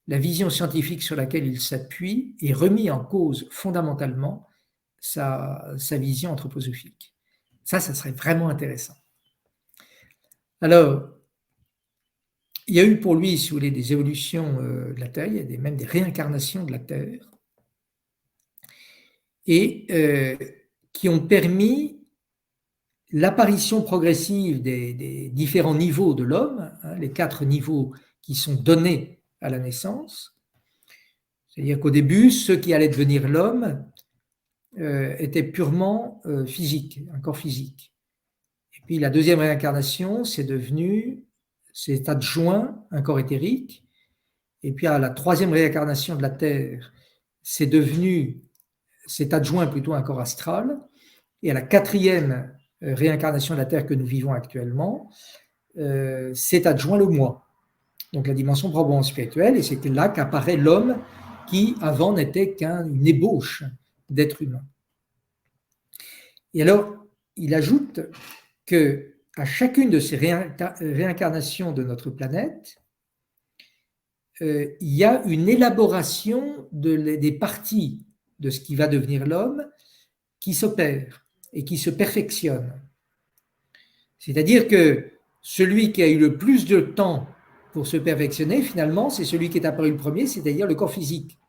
la vision scientifique sur laquelle il s'appuie et remis en cause fondamentalement sa vision anthroposophique. Ça serait vraiment intéressant. Alors, il y a eu pour lui, si vous voulez, des évolutions de la Terre, il y a même des réincarnations de la Terre, et qui ont permis l'apparition progressive des différents niveaux de l'homme, les 4 niveaux qui sont donnés à la naissance. C'est-à-dire qu'au début, ceux qui allaient devenir l'homme étaient purement physiques, un corps physique. Et puis la deuxième réincarnation, c'est adjoint un corps éthérique. Et puis à la troisième réincarnation de la Terre, c'est adjoint plutôt un corps astral. Et à la quatrième réincarnation de la Terre que nous vivons actuellement, c'est adjoint le moi. Donc la dimension probablement spirituelle, et c'est là qu'apparaît l'homme qui avant n'était qu'une ébauche d'être humain. Et alors, il ajoute que à chacune de ces réincarnations de notre planète, il y a une élaboration des parties de ce qui va devenir l'homme qui s'opère et qui se perfectionne. C'est-à-dire que celui qui a eu le plus de temps pour se perfectionner, finalement, c'est celui qui est apparu le premier, c'est-à-dire le corps physique.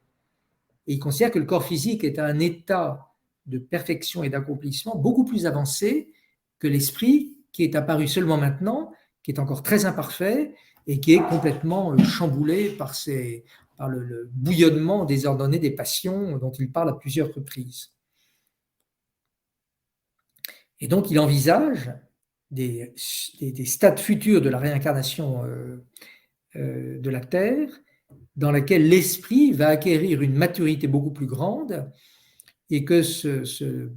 Et il considère que le corps physique est un état de perfection et d'accomplissement beaucoup plus avancé que l'esprit qui est apparu seulement maintenant, qui est encore très imparfait et qui est complètement chamboulé par le bouillonnement désordonné des passions dont il parle à plusieurs reprises. Et donc il envisage des stades futurs de la réincarnation de la Terre, dans laquelle l'esprit va acquérir une maturité beaucoup plus grande et que ce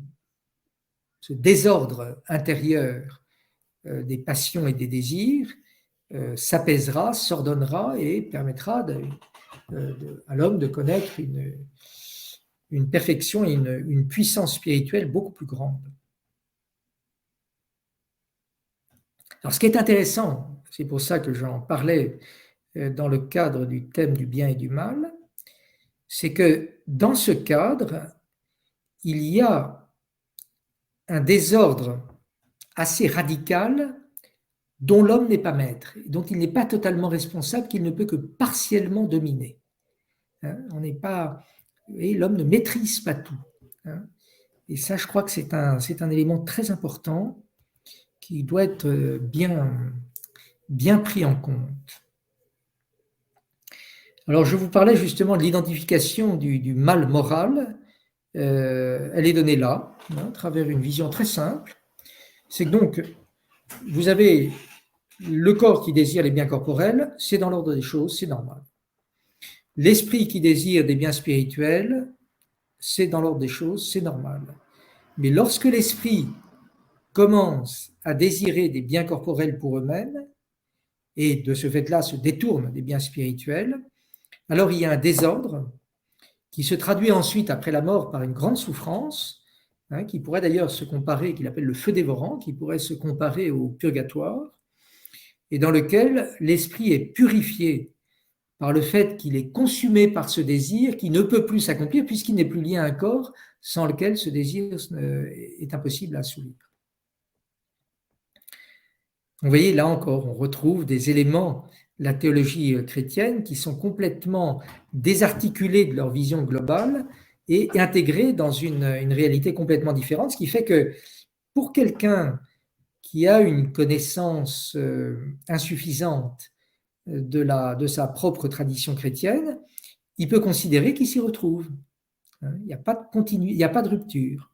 désordre intérieur des passions et des désirs s'apaisera, s'ordonnera et permettra à l'homme de connaître une perfection et une puissance spirituelle beaucoup plus grande. Alors, ce qui est intéressant, c'est pour ça que j'en parlais dans le cadre du thème du bien et du mal, c'est que dans ce cadre, il y a un désordre assez radical dont l'homme n'est pas maître, dont il n'est pas totalement responsable, qu'il ne peut que partiellement dominer. On n'est pas, et l'homme ne maîtrise pas tout. Et ça, je crois que c'est un élément très important qui doit être bien pris en compte. Alors, je vous parlais justement de l'identification du mal moral. Elle est donnée là, à travers une vision très simple. C'est que donc, vous avez le corps qui désire les biens corporels, c'est dans l'ordre des choses, c'est normal. L'esprit qui désire des biens spirituels, c'est dans l'ordre des choses, c'est normal. Mais lorsque l'esprit commence à désirer des biens corporels pour eux-mêmes, et de ce fait-là se détourne des biens spirituels, alors il y a un désordre qui se traduit ensuite après la mort par une grande souffrance, qui pourrait d'ailleurs se comparer, qu'il appelle le feu dévorant, qui pourrait se comparer au purgatoire, et dans lequel l'esprit est purifié par le fait qu'il est consumé par ce désir qui ne peut plus s'accomplir puisqu'il n'est plus lié à un corps sans lequel ce désir est impossible à assouvir. Vous voyez, là encore, on retrouve des éléments de la théologie chrétienne qui sont complètement désarticulés de leur vision globale et intégrés dans une réalité complètement différente, ce qui fait que pour quelqu'un qui a une connaissance insuffisante de sa propre tradition chrétienne, il peut considérer qu'il s'y retrouve. Il n'y a pas de il n'y a pas de rupture.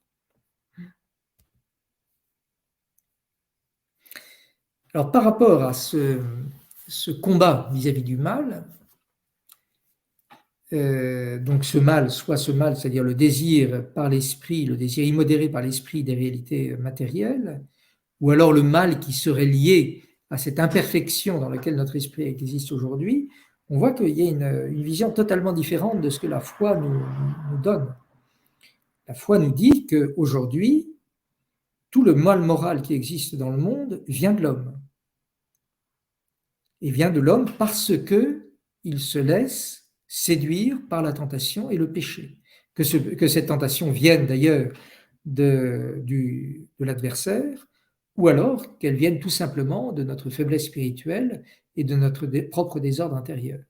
Alors, par rapport à ce combat vis-à-vis du mal, donc ce mal, c'est-à-dire le désir par l'esprit, le désir immodéré par l'esprit des réalités matérielles, ou alors le mal qui serait lié à cette imperfection dans laquelle notre esprit existe aujourd'hui, on voit qu'il y a une vision totalement différente de ce que la foi nous donne. La foi nous dit qu'aujourd'hui, tout le mal moral qui existe dans le monde vient de l'homme. Et vient de l'homme parce qu'il se laisse séduire par la tentation et le péché. Que cette tentation vienne d'ailleurs de l'adversaire, ou alors qu'elle vienne tout simplement de notre faiblesse spirituelle et de notre propre désordre intérieur.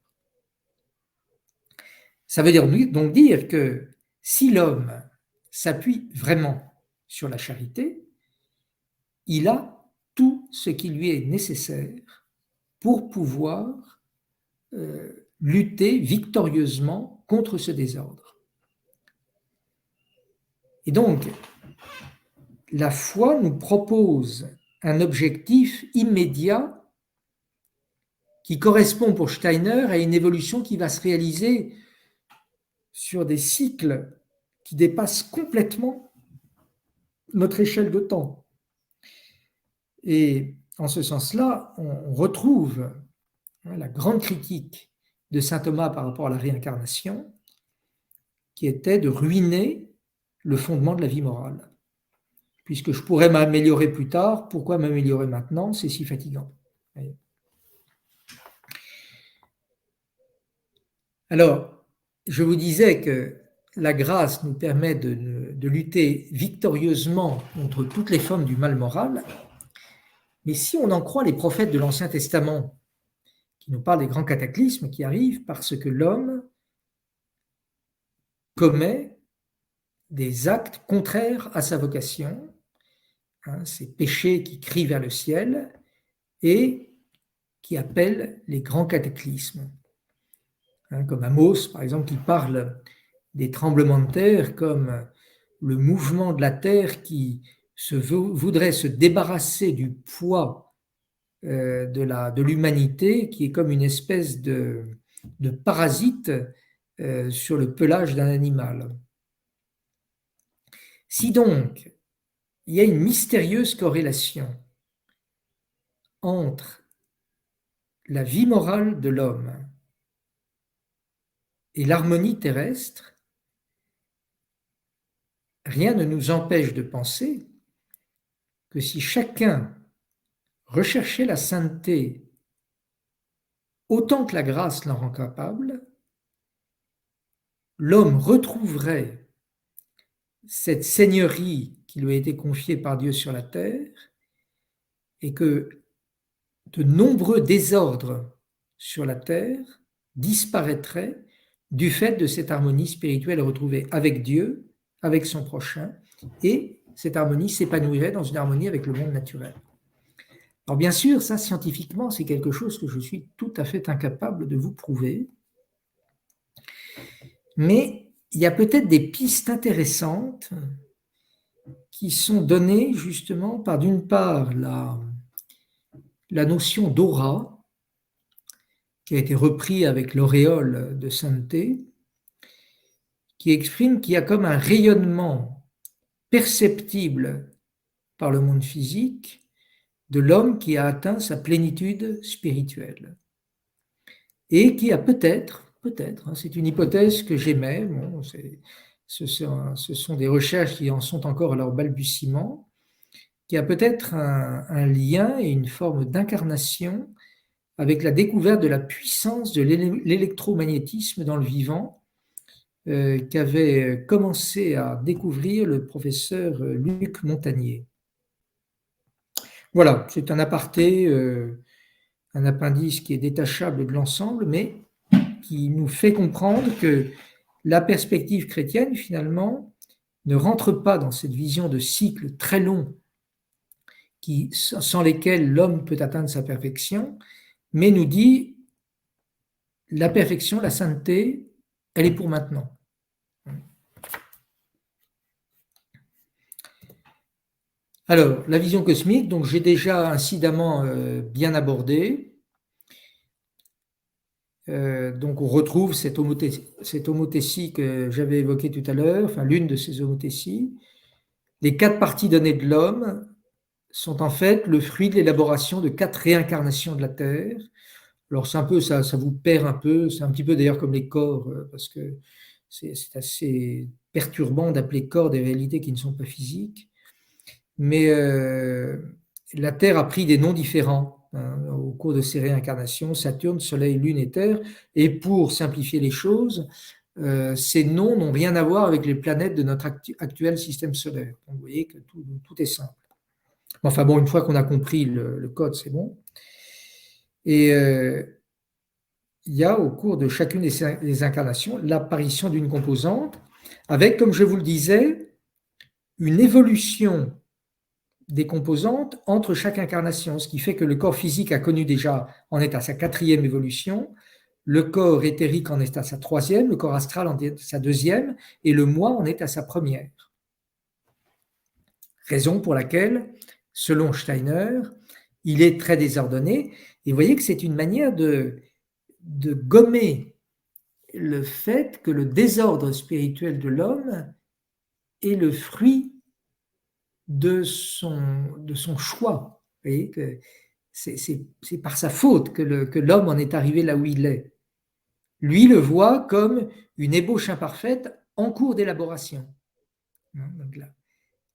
Ça veut donc dire que si l'homme s'appuie vraiment sur la charité, il a tout ce qui lui est nécessaire pour pouvoir lutter victorieusement contre ce désordre. Et donc, la foi nous propose un objectif immédiat qui correspond pour Steiner à une évolution qui va se réaliser sur des cycles qui dépassent complètement notre échelle de temps. Et en ce sens-là, on retrouve la grande critique de saint Thomas par rapport à la réincarnation, qui était de ruiner le fondement de la vie morale. Puisque je pourrais m'améliorer plus tard, pourquoi m'améliorer maintenant? C'est si fatigant. Alors, je vous disais que la grâce nous permet de lutter victorieusement contre toutes les formes du mal moral, mais si on en croit les prophètes de l'Ancien Testament, qui nous parlent des grands cataclysmes qui arrivent parce que l'homme commet des actes contraires à sa vocation, ces péchés qui crient vers le ciel et qui appellent les grands cataclysmes. Comme Amos, par exemple, qui parle des tremblements de terre comme le mouvement de la terre qui voudrait se débarrasser du poids de l'humanité, qui est comme une espèce de parasite sur le pelage d'un animal. Si donc il y a une mystérieuse corrélation entre la vie morale de l'homme et l'harmonie terrestre, rien ne nous empêche de penser que si chacun recherchait la sainteté autant que la grâce l'en rend capable, l'homme retrouverait cette seigneurie qui lui a été confiée par Dieu sur la terre et que de nombreux désordres sur la terre disparaîtraient du fait de cette harmonie spirituelle retrouvée avec Dieu, avec son prochain, et cette harmonie s'épanouirait dans une harmonie avec le monde naturel. Alors bien sûr, ça scientifiquement, c'est quelque chose que je suis tout à fait incapable de vous prouver, mais il y a peut-être des pistes intéressantes qui sont données justement par, d'une part, la notion d'aura, qui a été repris avec l'auréole de sainteté, qui exprime qu'il y a comme un rayonnement perceptible par le monde physique de l'homme qui a atteint sa plénitude spirituelle et qui a peut-être, c'est une hypothèse que j'émets, bon, ce sont des recherches qui en sont encore à leur balbutiement, qui a peut-être un lien et une forme d'incarnation avec la découverte de la puissance de l'électromagnétisme dans le vivant, qu'avait commencé à découvrir le professeur Luc Montagnier. Voilà, c'est un aparté, un appendice qui est détachable de l'ensemble, mais qui nous fait comprendre que la perspective chrétienne, finalement, ne rentre pas dans cette vision de cycle très long sans lesquels l'homme peut atteindre sa perfection, mais nous dit la perfection, la sainteté, elle est pour maintenant. Alors, la vision cosmique, donc j'ai déjà incidemment bien abordé. Donc on retrouve cette homothétie que j'avais évoquée tout à l'heure, enfin l'une de ces homothéties. Les 4 parties données de l'homme sont en fait le fruit de l'élaboration de 4 réincarnations de la Terre. Alors c'est un peu, ça vous perd un peu, c'est un petit peu d'ailleurs comme les corps, parce que c'est assez perturbant d'appeler corps des réalités qui ne sont pas physiques. Mais la Terre a pris des noms différents au cours de ces réincarnations, Saturne, Soleil, Lune et Terre. Et pour simplifier les choses, ces noms n'ont rien à voir avec les planètes de notre actuel système solaire. Donc vous voyez que tout est simple. Enfin bon, une fois qu'on a compris le code, c'est bon. Et il y a au cours de chacune des incarnations l'apparition d'une composante avec, comme je vous le disais, une évolution des composantes entre chaque incarnation, ce qui fait que le corps physique a connu déjà, en est à sa 4e évolution, le corps éthérique en est à sa 3e, le corps astral en est à sa 2e, et le moi en est à sa 1re. Raison pour laquelle, selon Steiner, il est très désordonné, et vous voyez que c'est une manière de gommer le fait que le désordre spirituel de l'homme est le fruit de son choix. Vous voyez que c'est par sa faute que l'homme en est arrivé là où il est. Lui le voit comme une ébauche imparfaite en cours d'élaboration. Donc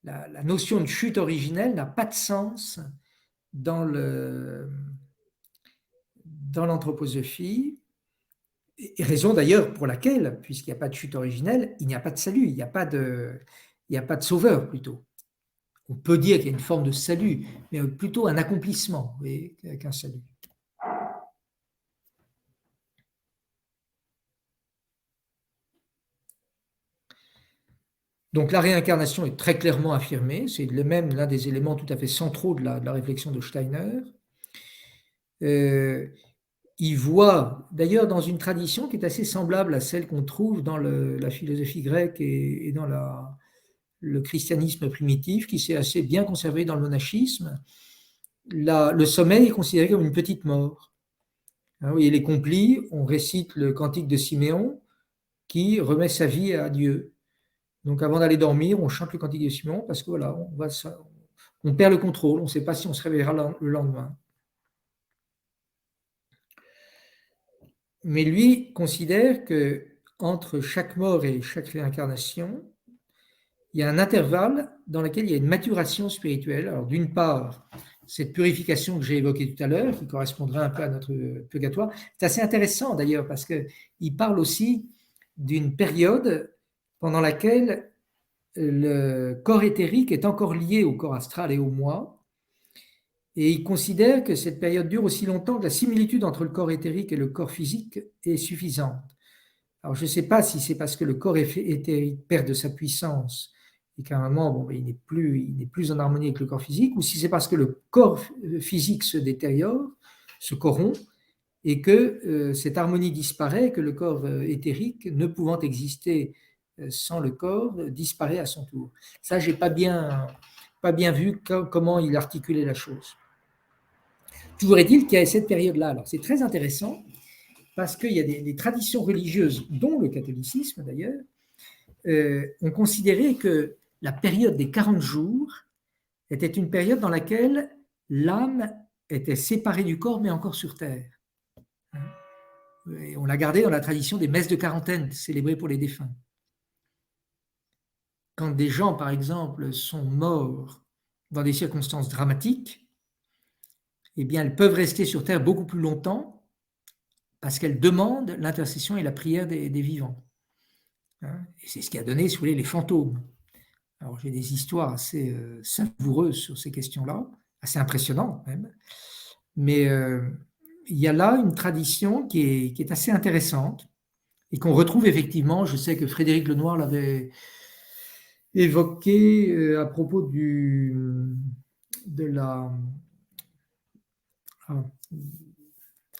la notion de chute originelle n'a pas de sens dans l'anthroposophie, Et raison d'ailleurs pour laquelle, puisqu'il n'y a pas de chute originelle, il n'y a pas de salut, il n'y a pas de sauveur plutôt. On peut dire qu'il y a une forme de salut, mais plutôt un accomplissement qu'un salut. Donc la réincarnation est très clairement affirmée, c'est même l'un des éléments tout à fait centraux de la réflexion de Steiner. Il voit, d'ailleurs dans une tradition qui est assez semblable à celle qu'on trouve dans la philosophie grecque et dans le christianisme primitif, qui s'est assez bien conservé dans le monachisme, le sommeil est considéré comme une petite mort. Il est complis, on récite le cantique de Siméon qui remet sa vie à Dieu. Donc avant d'aller dormir, on chante le cantique de Siméon parce que voilà, on perd le contrôle, on ne sait pas si on se réveillera le lendemain. Mais lui considère que entre chaque mort et chaque réincarnation, il y a un intervalle dans lequel il y a une maturation spirituelle. Alors d'une part, cette purification que j'ai évoquée tout à l'heure, qui correspondrait un peu à notre purgatoire, c'est assez intéressant d'ailleurs parce qu'il parle aussi d'une période pendant laquelle le corps éthérique est encore lié au corps astral et au moi, et il considère que cette période dure aussi longtemps que la similitude entre le corps éthérique et le corps physique est suffisante. Alors je ne sais pas si c'est parce que le corps éthérique perd de sa puissance et qu'à un moment, il n'est plus en harmonie avec le corps physique, ou si c'est parce que le corps physique se détériore, se corrompt, et que cette harmonie disparaît, que le corps éthérique, ne pouvant exister sans le corps, disparaît à son tour. Ça, je n'ai pas bien vu comment il articulait la chose. Toujours est-il qu'il y a cette période-là. Alors c'est très intéressant, parce qu'il y a des traditions religieuses, dont le catholicisme d'ailleurs, ont considéré que la période des 40 jours était une période dans laquelle l'âme était séparée du corps, mais encore sur terre. Et on l'a gardé dans la tradition des messes de quarantaine célébrées pour les défunts. Quand des gens, par exemple, sont morts dans des circonstances dramatiques, eh bien, elles peuvent rester sur terre beaucoup plus longtemps parce qu'elles demandent l'intercession et la prière des vivants. Et c'est ce qui a donné, si vous voulez, les fantômes. Alors, j'ai des histoires assez savoureuses sur ces questions-là, assez impressionnantes même. Mais il y a là une tradition qui est assez intéressante et qu'on retrouve effectivement. Je sais que Frédéric Lenoir l'avait évoqué à propos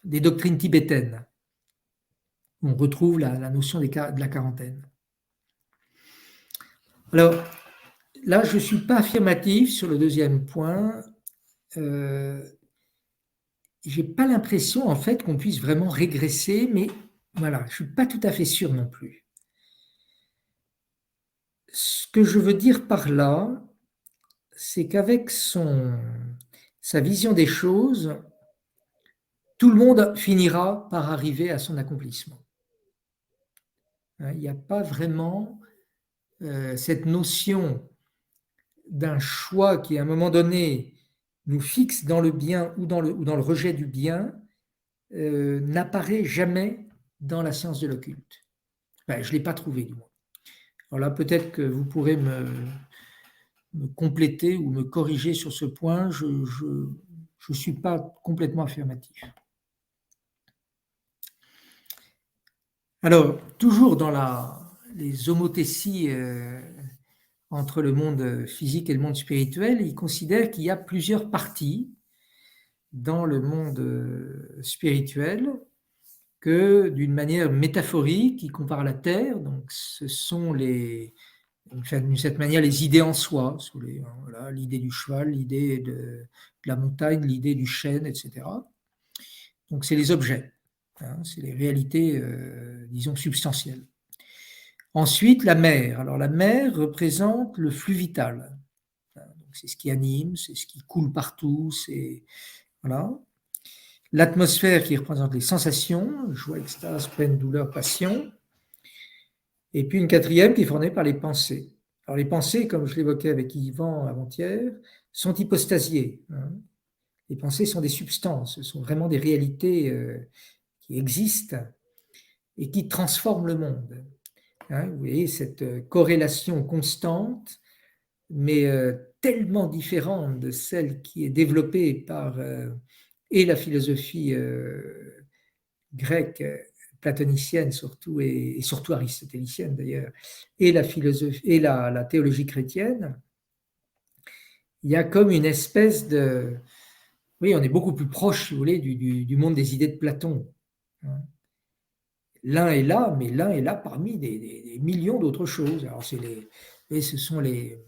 des doctrines tibétaines. On retrouve la notion de la quarantaine. Alors, là, je ne suis pas affirmatif sur le deuxième point. Je n'ai pas l'impression, en fait, qu'on puisse vraiment régresser, mais voilà, je ne suis pas tout à fait sûr non plus. Ce que je veux dire par là, c'est qu'avec sa vision des choses, tout le monde finira par arriver à son accomplissement. Il n'y a pas vraiment cette notion d'un choix qui, à un moment donné, nous fixe dans le bien ou dans le rejet du bien, n'apparaît jamais dans la science de l'occulte. Je ne l'ai pas trouvé, du moins. Alors là, peut-être que vous pourrez me compléter ou me corriger sur ce point. Je ne suis pas complètement affirmatif. Alors, toujours dans les homothéties entre le monde physique et le monde spirituel, il considère qu'il y a plusieurs parties dans le monde spirituel, que d'une manière métaphorique, il compare la Terre, donc ce sont d'une certaine manière les idées en soi, voilà, l'idée du cheval, l'idée de la montagne, l'idée du chêne, etc. Donc c'est les objets, c'est les réalités, disons, substantielles. Ensuite, la mer. Alors la mer représente le flux vital. C'est ce qui anime, c'est ce qui coule partout, c'est voilà. L'atmosphère qui représente les sensations, joie, extase, peine, douleur, passion. Et puis une quatrième qui est fournie par les pensées. Alors les pensées, comme je l'évoquais avec Yvan avant-hier, sont hypostasiées. Les pensées sont des substances, ce sont vraiment des réalités qui existent et qui transforme le monde. Hein, vous voyez cette corrélation constante, mais tellement différente de celle qui est développée par et la philosophie grecque, platonicienne surtout, et surtout aristotélicienne d'ailleurs, et la philosophie et la théologie chrétienne. Il y a comme une espèce de... Oui, on est beaucoup plus proche, si vous voulez, du monde des idées de Platon. L'un est là, mais l'un est là parmi des millions d'autres choses. Alors, ce sont les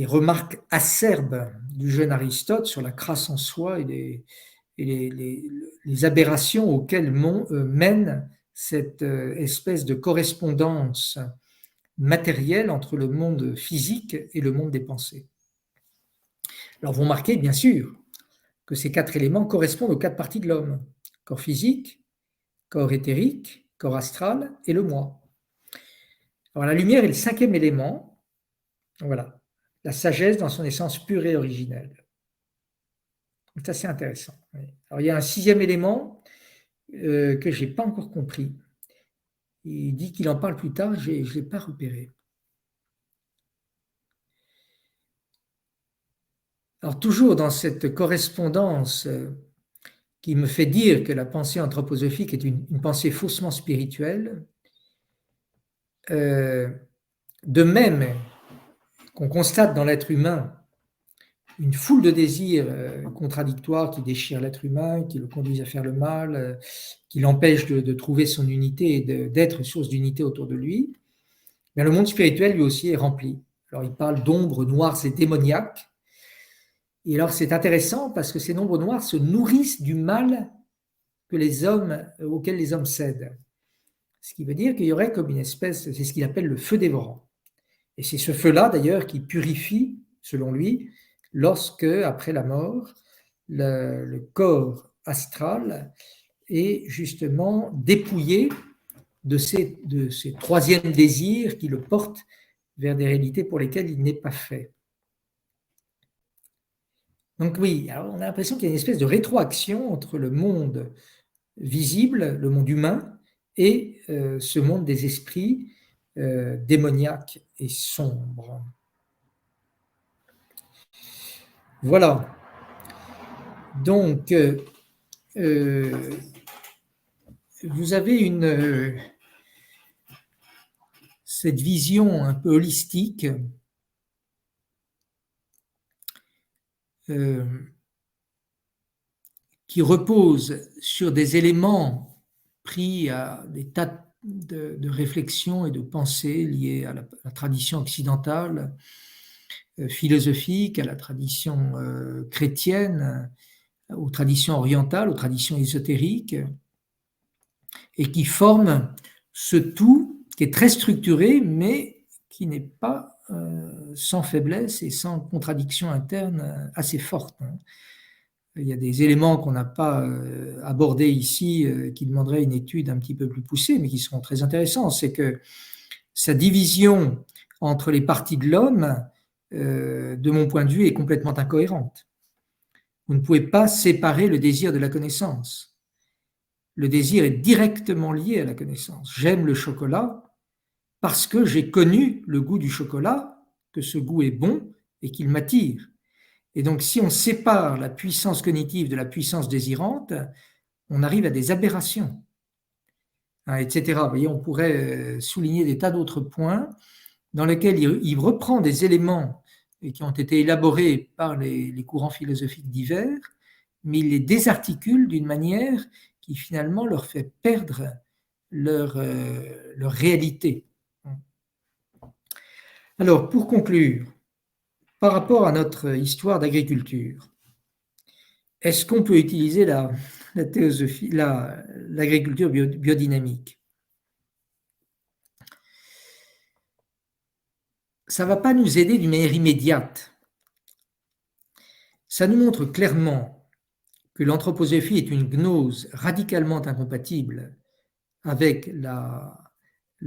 remarques acerbes du jeune Aristote sur la crasse en soi et les aberrations auxquelles mène cette espèce de correspondance matérielle entre le monde physique et le monde des pensées. Alors, vous remarquez, bien sûr, que ces 4 éléments correspondent aux 4 parties de l'homme. Corps physique, corps éthérique, corps astral et le moi. Alors, la lumière est le 5e élément. Voilà. La sagesse dans son essence pure et originelle. C'est assez intéressant. Alors, il y a un 6e élément que je n'ai pas encore compris. Il dit qu'il en parle plus tard, je ne l'ai pas repéré. Alors, toujours dans cette correspondance qui me fait dire que la pensée anthroposophique est une pensée faussement spirituelle, de même qu'on constate dans l'être humain une foule de désirs contradictoires qui déchirent l'être humain, qui le conduisent à faire le mal, qui l'empêchent de trouver son unité et d'être source d'unité autour de lui, mais le monde spirituel lui aussi est rempli. Alors il parle d'ombres noires et démoniaques. Et alors c'est intéressant parce que ces ombres noires se nourrissent du mal auquel les hommes cèdent. Ce qui veut dire qu'il y aurait comme une espèce, c'est ce qu'il appelle le feu dévorant. Et c'est ce feu-là d'ailleurs qui purifie, selon lui, lorsque, après la mort, le corps astral est justement dépouillé de ces 3e désirs qui le portent vers des réalités pour lesquelles il n'est pas fait. Donc oui, alors on a l'impression qu'il y a une espèce de rétroaction entre le monde visible, le monde humain, et ce monde des esprits démoniaques et sombres. Voilà. Donc, vous avez cette vision un peu holistique qui repose sur des éléments pris à des tas de réflexions et de pensées liées à la tradition occidentale, philosophique, à la tradition chrétienne, aux traditions orientales, aux traditions ésotériques, et qui forment ce tout qui est très structuré, mais qui n'est pas sans faiblesse et sans contradiction interne assez forte. Il y a des éléments qu'on n'a pas abordés ici qui demanderaient une étude un petit peu plus poussée, mais qui seront très intéressants. C'est que sa division entre les parties de l'homme, de mon point de vue, est complètement incohérente. Vous ne pouvez pas séparer le désir de la connaissance. Le désir est directement lié à la connaissance. J'aime le chocolat parce que j'ai connu le goût du chocolat, que ce goût est bon et qu'il m'attire. Et donc, si on sépare la puissance cognitive de la puissance désirante, on arrive à des aberrations, etc. Vous voyez, on pourrait souligner des tas d'autres points dans lesquels il reprend des éléments qui ont été élaborés par les courants philosophiques divers, mais il les désarticule d'une manière qui finalement leur fait perdre leur réalité. Alors, pour conclure, par rapport à notre histoire d'agriculture, est-ce qu'on peut utiliser la théosophie, l'agriculture biodynamique? Ça ne va pas nous aider d'une manière immédiate. Ça nous montre clairement que l'anthroposophie est une gnose radicalement incompatible avec la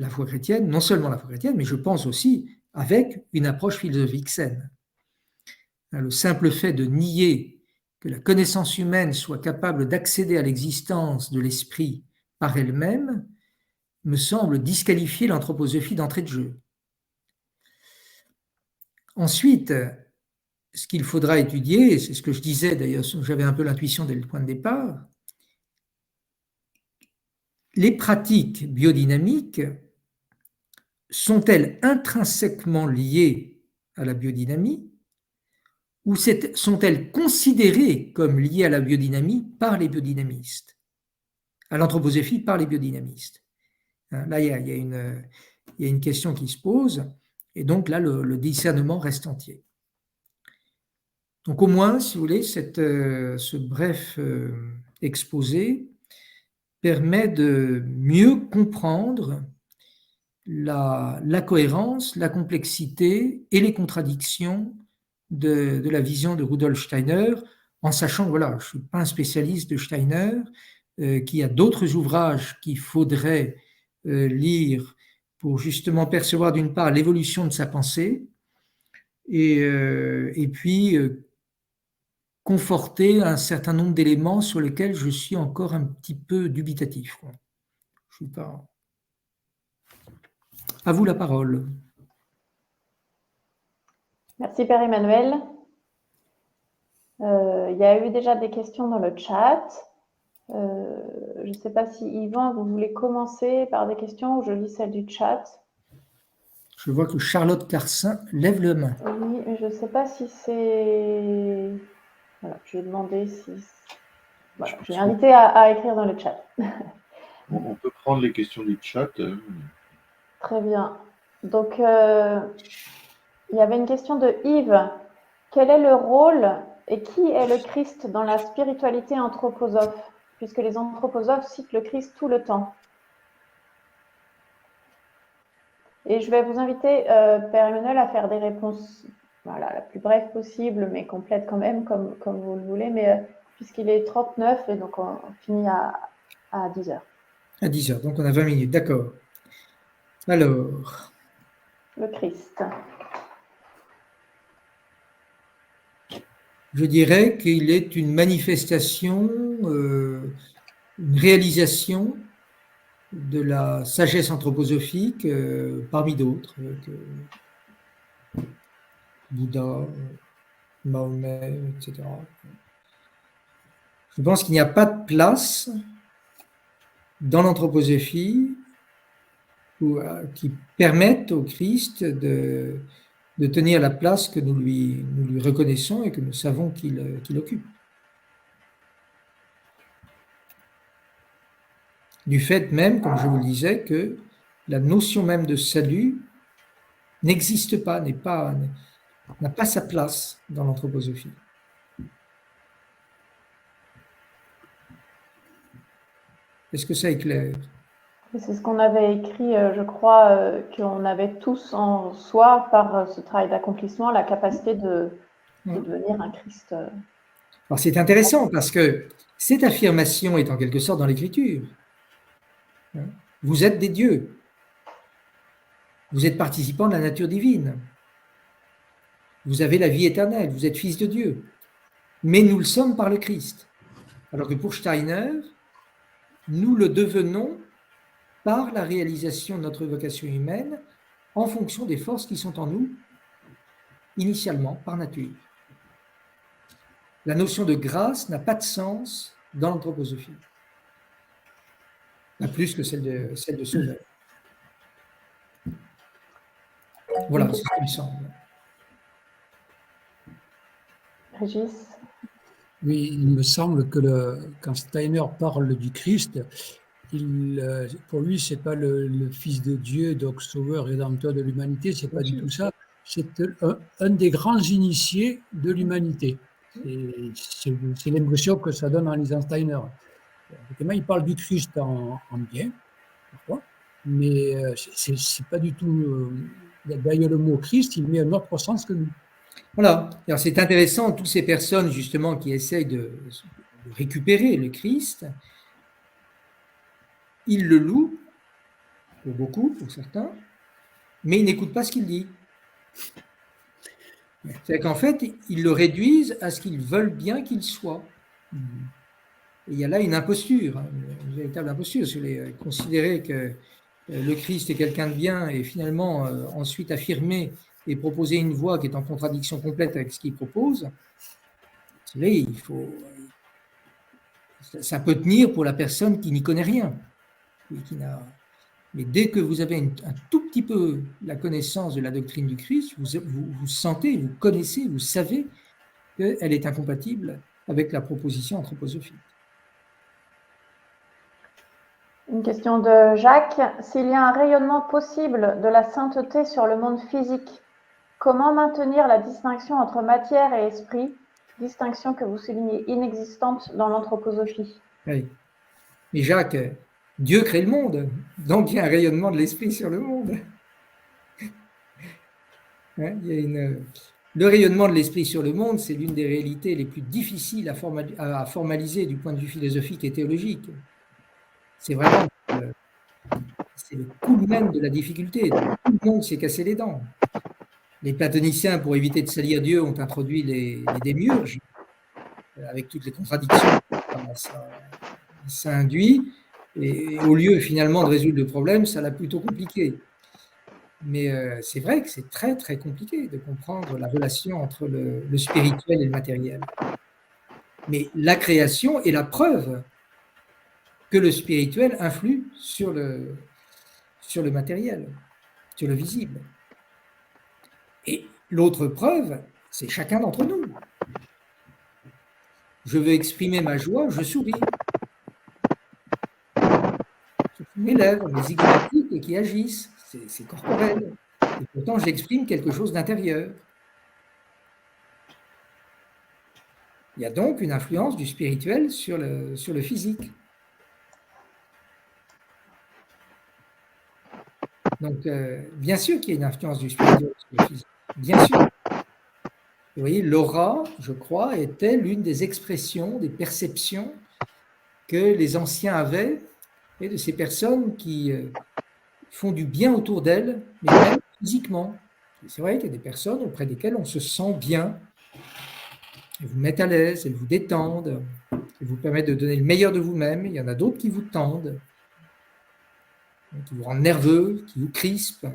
foi chrétienne, non seulement la foi chrétienne, mais je pense aussi avec une approche philosophique saine. Le simple fait de nier que la connaissance humaine soit capable d'accéder à l'existence de l'esprit par elle-même, me semble disqualifier l'anthroposophie d'entrée de jeu. Ensuite, ce qu'il faudra étudier, et c'est ce que je disais d'ailleurs, j'avais un peu l'intuition dès le point de départ, les pratiques biodynamiques sont-elles intrinsèquement liées à la biodynamie ou sont-elles considérées comme liées à la biodynamie par les biodynamistes, à l'anthroposophie par les biodynamistes? Là, il y a une question qui se pose, et donc là, le discernement reste entier. Donc au moins, si vous voulez, ce bref exposé permet de mieux comprendre la cohérence, la complexité et les contradictions de la vision de Rudolf Steiner, en sachant que voilà, je ne suis pas un spécialiste de Steiner, qu'il y a d'autres ouvrages qu'il faudrait lire pour justement percevoir d'une part l'évolution de sa pensée et puis conforter un certain nombre d'éléments sur lesquels je suis encore un petit peu dubitatif. Je suis pas... À vous la parole. Merci Père Emmanuel. Il y a eu déjà des questions dans le chat. Je ne sais pas si Yvan, vous voulez commencer par des questions ou je lis celles du chat. Je vois que Charlotte Carcin lève la main. Oui, mais je ne sais pas si c'est... Voilà, je vais demander si... Voilà, je vais inviter à écrire dans le chat. On peut prendre les questions du chat. Très bien. Donc, il y avait une question de Yves. Quel est le rôle et qui est le Christ dans la spiritualité anthroposophe, puisque les anthroposophes citent le Christ tout le temps? Et je vais vous inviter, Père Emmanuel, à faire des réponses voilà, la plus brève possible, mais complète quand même, comme vous le voulez, mais puisqu'il est 39, et donc on finit à 10 heures. À 10 heures, donc on a 20 minutes, d'accord. Alors... Le Christ. Je dirais qu'il est une manifestation, une réalisation de la sagesse anthroposophique parmi d'autres, Bouddha, Mahomet, etc. Je pense qu'il n'y a pas de place dans l'anthroposophie qui permette au Christ de tenir la place que nous lui reconnaissons et que nous savons qu'il occupe. Du fait même, comme je vous le disais, que la notion même de salut n'existe pas, n'a pas sa place dans l'anthroposophie. Est-ce que ça est clair? C'est ce qu'on avait écrit, je crois, qu'on avait tous en soi, par ce travail d'accomplissement, la capacité de devenir un Christ. Alors c'est intéressant parce que cette affirmation est en quelque sorte dans l'Écriture. Vous êtes des dieux. Vous êtes participants de la nature divine. Vous avez la vie éternelle. Vous êtes fils de Dieu. Mais nous le sommes par le Christ. Alors que pour Steiner, nous le devenons par la réalisation de notre vocation humaine en fonction des forces qui sont en nous, initialement, par nature. La notion de grâce n'a pas de sens dans l'anthroposophie. Pas plus que celle de sauveur. Voilà, c'est ce qui me semble. Régis? Oui, il me semble que quand Steiner parle du Christ, pour lui, ce n'est pas le Fils de Dieu, donc sauveur, rédempteur de l'humanité, ce n'est pas du tout ça. C'est un des grands initiés de l'humanité. C'est l'impression que ça donne en lisant Steiner. Effectivement, il parle du Christ en bien, parfois, mais ce n'est pas du tout... D'ailleurs, le mot Christ, il met un autre sens que nous. Voilà. Alors, c'est intéressant, toutes ces personnes, justement, qui essayent de récupérer le Christ, ils le louent, pour beaucoup, pour certains, mais ils n'écoutent pas ce qu'il dit. C'est-à-dire qu'en fait, ils le réduisent à ce qu'ils veulent bien qu'il soit. Et il y a là une imposture, une véritable imposture. Si vous voulez considérer que le Christ est quelqu'un de bien et finalement ensuite affirmer et proposer une voie qui est en contradiction complète avec ce qu'il propose, si vous voulez, ça peut tenir pour la personne qui n'y connaît rien. Mais dès que vous avez un tout petit peu la connaissance de la doctrine du Christ, vous sentez, vous connaissez, vous savez qu'elle est incompatible avec la proposition anthroposophique. Une question de Jacques. S'il y a un rayonnement possible de la sainteté sur le monde physique, comment maintenir la distinction entre matière et esprit, distinction que vous soulignez inexistante dans l'anthroposophie? Oui. Mais Jacques, Dieu crée le monde, donc il y a un rayonnement de l'esprit sur le monde. Hein, le rayonnement de l'esprit sur le monde, c'est l'une des réalités les plus difficiles à formaliser du point de vue philosophique et théologique. C'est vraiment c'est le coup même de la difficulté. Tout le monde s'est cassé les dents. Les platoniciens, pour éviter de salir Dieu, ont introduit les démiurges, avec toutes les contradictions que ça induit. Et au lieu finalement de résoudre le problème, ça l'a plutôt compliqué. Mais c'est vrai que c'est très très compliqué de comprendre la relation entre le spirituel et le matériel. Mais la création est la preuve que le spirituel influe sur le matériel, sur le visible. Et l'autre preuve, c'est chacun d'entre nous. Je veux exprimer ma joie, je souris. Ce sont mes lèvres, mes zygomatiques qui agissent, c'est corporel. Et pourtant, j'exprime quelque chose d'intérieur. Il y a donc une influence du spirituel sur le physique. Donc, bien sûr qu'il y a une influence du spirituel sur le physique. Bien sûr. Vous voyez, l'aura, je crois, était l'une des expressions, des perceptions que les anciens avaient, et de ces personnes qui font du bien autour d'elles, mais même physiquement. C'est vrai qu'il y a des personnes auprès desquelles on se sent bien. Elles vous mettent à l'aise, elles vous détendent, elles vous permettent de donner le meilleur de vous-même. Il y en a d'autres qui vous tendent, qui vous rendent nerveux, qui vous crispent,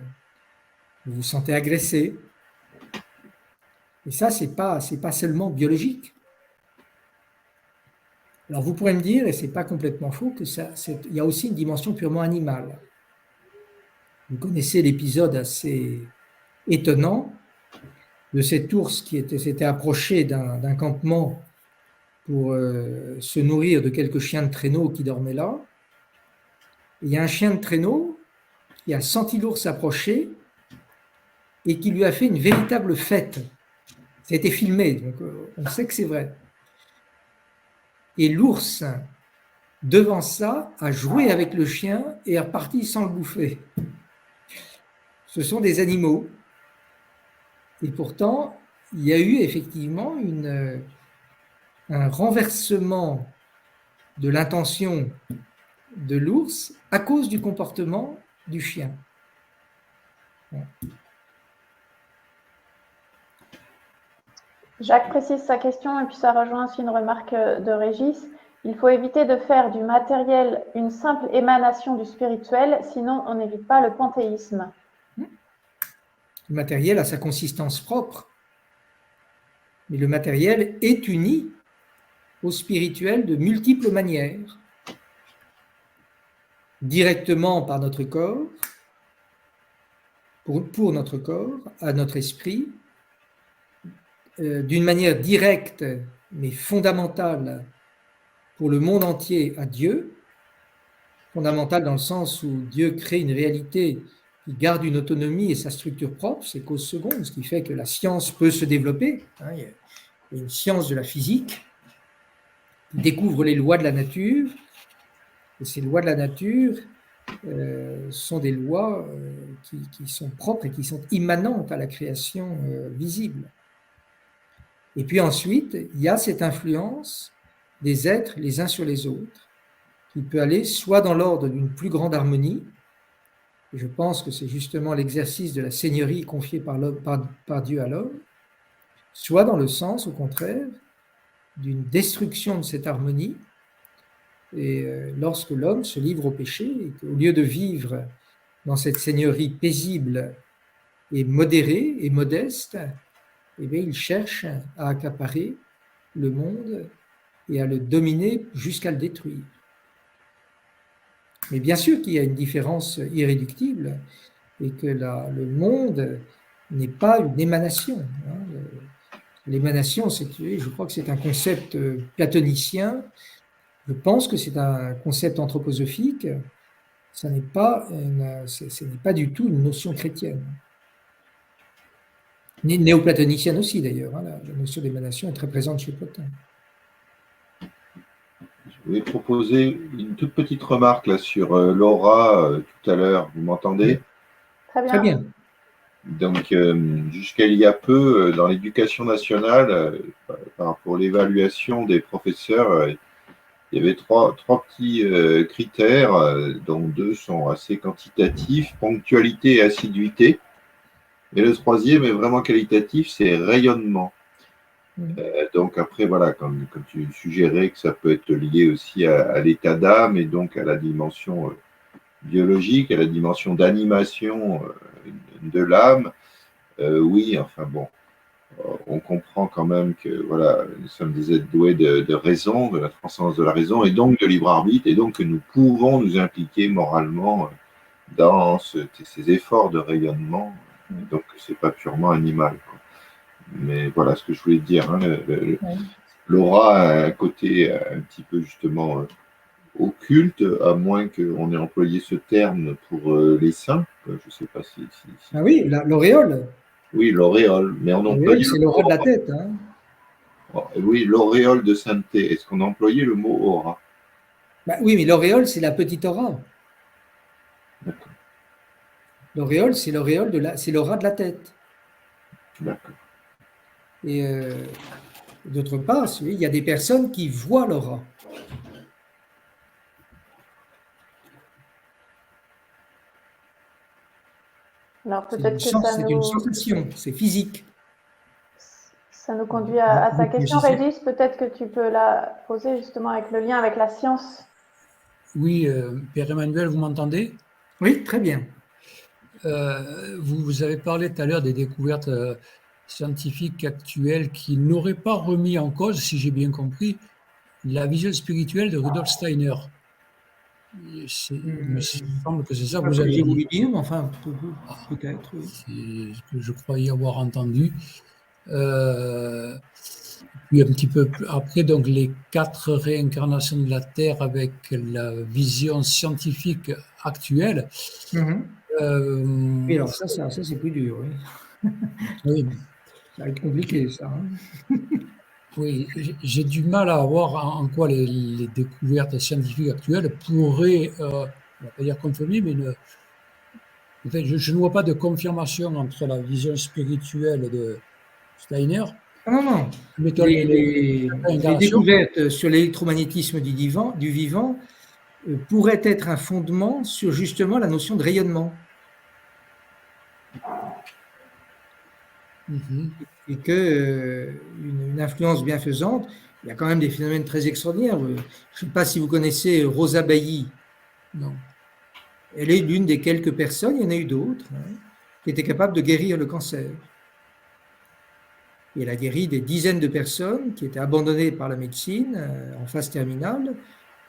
vous vous sentez agressé. Et ça, c'est pas seulement biologique. Alors vous pourrez me dire, et ce n'est pas complètement faux, il y a aussi une dimension purement animale. Vous connaissez l'épisode assez étonnant de cet ours qui s'était approché d'un campement pour se nourrir de quelques chiens de traîneau qui dormaient là. Et il y a un chien de traîneau qui a senti l'ours approcher et qui lui a fait une véritable fête. Ça a été filmé, donc on sait que c'est vrai. Et l'ours, devant ça, a joué avec le chien et est reparti sans le bouffer. Ce sont des animaux. Et pourtant, il y a eu effectivement un renversement de l'intention de l'ours à cause du comportement du chien. Jacques précise sa question et puis ça rejoint aussi une remarque de Régis. Il faut éviter de faire du matériel une simple émanation du spirituel, sinon on n'évite pas le panthéisme. Le matériel a sa consistance propre, mais le matériel est uni au spirituel de multiples manières. Directement par notre corps, pour notre corps, à notre esprit, d'une manière directe mais fondamentale pour le monde entier à Dieu, fondamentale dans le sens où Dieu crée une réalité qui garde une autonomie et sa structure propre, c'est cause seconde, ce qui fait que la science peut se développer. Il y a une science de la physique qui découvre les lois de la nature, et ces lois de la nature sont des lois qui sont propres et qui sont immanentes à la création visible. Et puis ensuite, il y a cette influence des êtres les uns sur les autres, qui peut aller soit dans l'ordre d'une plus grande harmonie, et je pense que c'est justement l'exercice de la seigneurie confiée par Dieu à l'homme, soit dans le sens, au contraire, d'une destruction de cette harmonie Et lorsque l'homme se livre au péché, et qu'au lieu de vivre dans cette seigneurie paisible et modérée et modeste, eh bien, il cherche à accaparer le monde et à le dominer jusqu'à le détruire. Mais bien sûr qu'il y a une différence irréductible et que le monde n'est pas une émanation. L'émanation, je crois que c'est un concept platonicien. Je pense que c'est un concept anthroposophique. Ce n'est pas du tout une notion chrétienne. Néoplatonicienne aussi, d'ailleurs. La notion d'émanation est très présente chez Platon. Je voulais proposer une toute petite remarque là sur l'aura tout à l'heure. Vous m'entendez? Très bien. Très bien. Donc, jusqu'à il y a peu, dans l'éducation nationale, par rapport à l'évaluation des professeurs, il y avait trois petits critères, dont deux sont assez quantitatifs, ponctualité et assiduité. Et le troisième est vraiment qualitatif, c'est rayonnement. Donc après, voilà, comme tu suggérais que ça peut être lié aussi à l'état d'âme et donc à la dimension biologique, à la dimension d'animation de l'âme, oui, enfin bon, on comprend quand même que voilà, nous sommes des êtres doués de raison, de la transcendance de la raison et donc de libre arbitre, et donc que nous pouvons nous impliquer moralement dans ces efforts de rayonnement, donc c'est pas purement animal, quoi. Mais voilà ce que je voulais dire, hein, l'aura a un côté un petit peu justement occulte, à moins qu'on ait employé ce terme pour les saints. Je ne sais pas si... Ah oui, l'auréole. Oui, l'auréole. Mais on employait c'est l'aura de la tête. Hein. Oui, l'auréole de sainteté. Est-ce qu'on a employé le mot aura? Oui, mais l'auréole, c'est la petite aura. D'accord. L'auréole, c'est l'aura de la tête. D'accord. Et d'autre part, il y a des personnes qui voient l'aura. Alors peut-être que c'est une sensation, c'est physique. Ça nous conduit à ta question, Régis. Peut-être que tu peux la poser justement avec le lien avec la science. Oui, Père Emmanuel, vous m'entendez? Oui, très bien. Vous avez parlé tout à l'heure des découvertes scientifiques actuelles qui n'auraient pas remis en cause, si j'ai bien compris, la vision spirituelle de Rudolf Steiner. Il me semble que c'est ça que vous avez dit. Dire, mais enfin, peut-être. Oui. C'est ce que je croyais avoir entendu. Puis un petit peu après, donc les 4 réincarnations de la Terre avec la vision scientifique actuelle. Oui, alors ça c'est plus dur. Oui. Oui. Ça va être compliqué, ça. Hein. Oui, j'ai du mal à voir en quoi les découvertes scientifiques actuelles pourraient, on va pas dire confirmer, mais en fait, je ne vois pas de confirmation entre la vision spirituelle de Steiner. Non. Les découvertes sur l'électromagnétisme du vivant pourraient être un fondement sur justement la notion de rayonnement. Et qu'une influence bienfaisante, il y a quand même des phénomènes très extraordinaires. Je ne sais pas si vous connaissez Rosa Bailly. Non. Elle est l'une des quelques personnes, il y en a eu d'autres, qui étaient capables de guérir le cancer. Et elle a guéri des dizaines de personnes qui étaient abandonnées par la médecine en phase terminale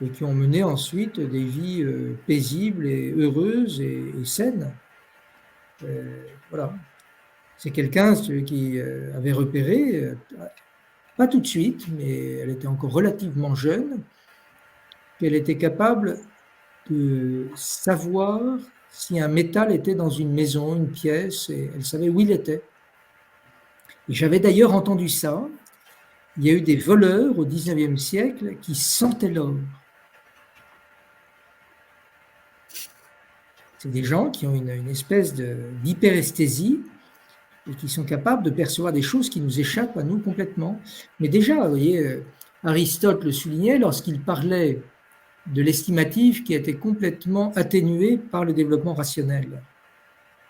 et qui ont mené ensuite des vies paisibles et heureuses et saines. Voilà. C'est quelqu'un qui avait repéré, pas tout de suite, mais elle était encore relativement jeune, qu'elle était capable de savoir si un métal était dans une maison, une pièce, et elle savait où il était. Et j'avais d'ailleurs entendu ça. Il y a eu des voleurs au XIXe siècle qui sentaient l'or. C'est des gens qui ont une espèce d'hyperesthésie et qui sont capables de percevoir des choses qui nous échappent à nous complètement. Mais déjà, vous voyez, Aristote le soulignait lorsqu'il parlait de l'estimatif qui a été complètement atténué par le développement rationnel.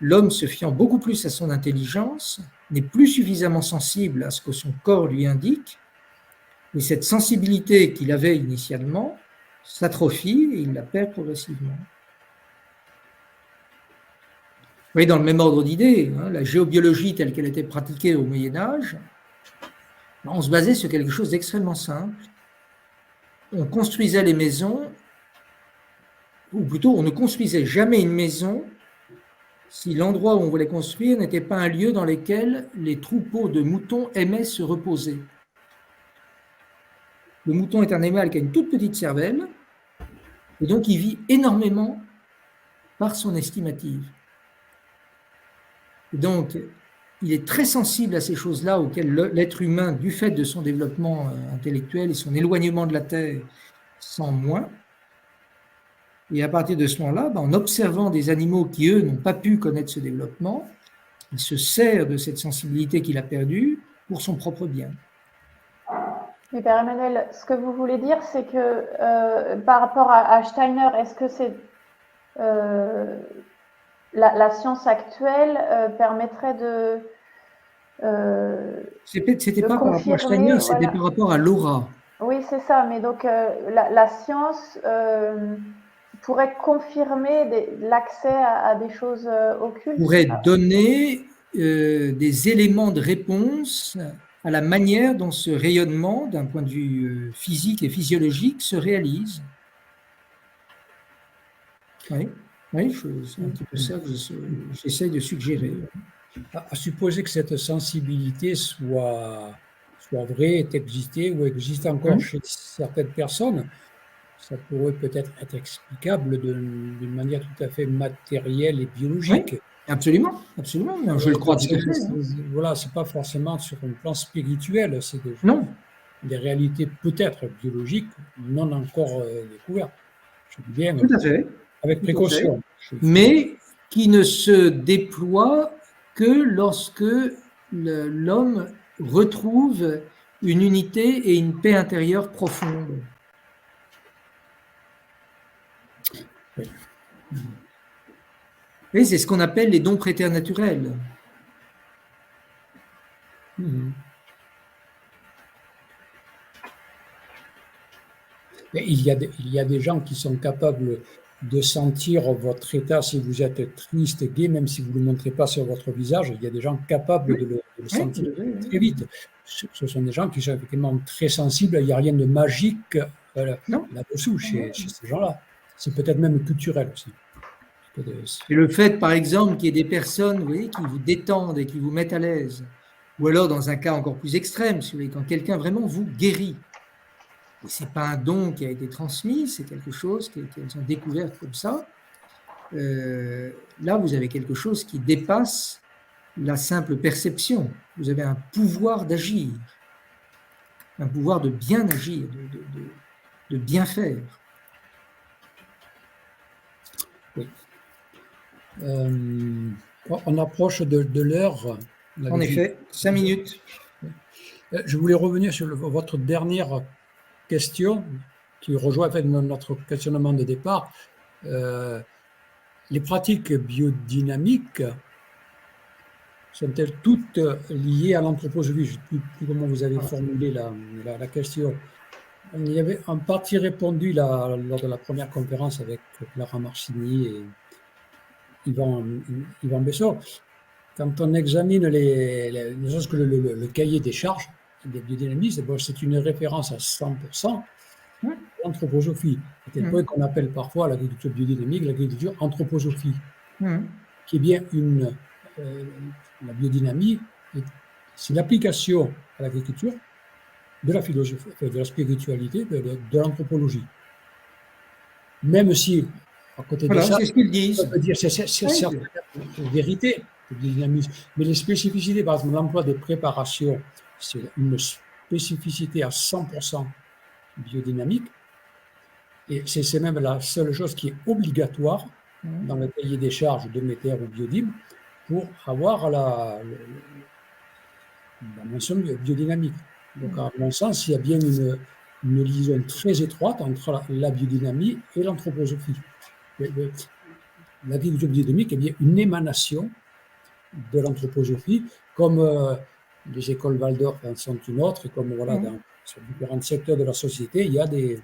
L'homme, se fiant beaucoup plus à son intelligence, n'est plus suffisamment sensible à ce que son corps lui indique, et cette sensibilité qu'il avait initialement s'atrophie et il la perd progressivement. Vous voyez, dans le même ordre d'idées, hein, la géobiologie telle qu'elle était pratiquée au Moyen-Âge, on se basait sur quelque chose d'extrêmement simple. On construisait les maisons, ou plutôt, on ne construisait jamais une maison si l'endroit où on voulait construire n'était pas un lieu dans lequel les troupeaux de moutons aimaient se reposer. Le mouton est un animal qui a une toute petite cervelle, et donc il vit énormément par son estimative. Et donc, il est très sensible à ces choses-là auxquelles l'être humain, du fait de son développement intellectuel et son éloignement de la Terre, sent moins. Et à partir de ce moment-là, en observant des animaux qui, eux, n'ont pas pu connaître ce développement, il se sert de cette sensibilité qu'il a perdue pour son propre bien. Mais Père Emmanuel, ce que vous voulez dire, c'est que par rapport à Steiner, est-ce que c'est la science actuelle permettrait de C'était pas par rapport à Steiner, c'était par rapport à l'aura. Oui, c'est ça. Mais donc la science pourrait confirmer l'accès à des choses occultes. Pourrait donner des éléments de réponse à la manière dont ce rayonnement, d'un point de vue physique et physiologique, se réalise. Oui, c'est un petit peu ça que j'essaie de suggérer. À supposer que cette sensibilité soit vraie, est existée ou existe encore chez certaines personnes, ça pourrait peut-être être explicable d'une manière tout à fait matérielle et biologique. Oui, absolument, je le crois tout à fait. Voilà, c'est pas forcément sur un plan spirituel, c'est des réalités peut-être biologiques non encore découvertes. Je dis bien, tout à fait. Avec précaution. Mais qui ne se déploient que lorsque l'homme retrouve une unité et une paix intérieure profonde. Oui. Et c'est ce qu'on appelle les dons préternaturels. Mais il y a des gens qui sont capables de sentir votre état si vous êtes triste, gai, même si vous ne le montrez pas sur votre visage. Il y a des gens capables de le sentir très vite. Ce sont des gens qui sont effectivement très sensibles. Il n'y a rien de magique là-dessous chez ces gens-là. C'est peut-être même culturel aussi. Et le fait, par exemple, qu'il y ait des personnes, vous voyez, qui vous détendent et qui vous mettent à l'aise, ou alors dans un cas encore plus extrême, quand quelqu'un vraiment vous guérit. Et ce n'est pas un don qui a été transmis, c'est quelque chose qu'elles ont découvert comme ça. Là, vous avez quelque chose qui dépasse la simple perception. Vous avez un pouvoir d'agir, un pouvoir de bien agir, de bien faire. Oui. On approche de l'heure. En effet, 5 minutes. Je voulais revenir sur votre dernière question qui rejoint notre questionnement de départ. Les pratiques biodynamiques sont-elles toutes liées à l'anthroposophie? Je ne sais plus comment vous avez formulé la question. On y avait en partie répondu lors de la première conférence avec Clara Marcini et Yvan Bessot. Quand on examine ne serait-ce que le cahier des charges des biodynamistes, c'est une référence à 100% à l'anthroposophie. C'est le point qu'on appelle parfois l'agriculture biodynamique, l'agriculture anthroposophie, qui est bien la biodynamie, c'est l'application à l'agriculture de la philosophie, de la spiritualité, de l'anthropologie. Même si, à côté de ça, c'est ce qu'ils disent. On peut dire c'est certaines vérités du biodynamisme, mais les spécificités, par exemple, l'emploi des préparations, c'est une spécificité à 100% biodynamique, et c'est même la seule chose qui est obligatoire dans le cahier des charges de Méter ou Biodim pour avoir la mention biodynamique. Donc, à mon sens, il y a bien une liaison très étroite entre la biodynamie et l'anthroposophie. L'agriculture biodynamique est bien une émanation de l'anthroposophie, comme les écoles Waldorf en sont une autre, et comme sur différents secteurs de la société, il y a des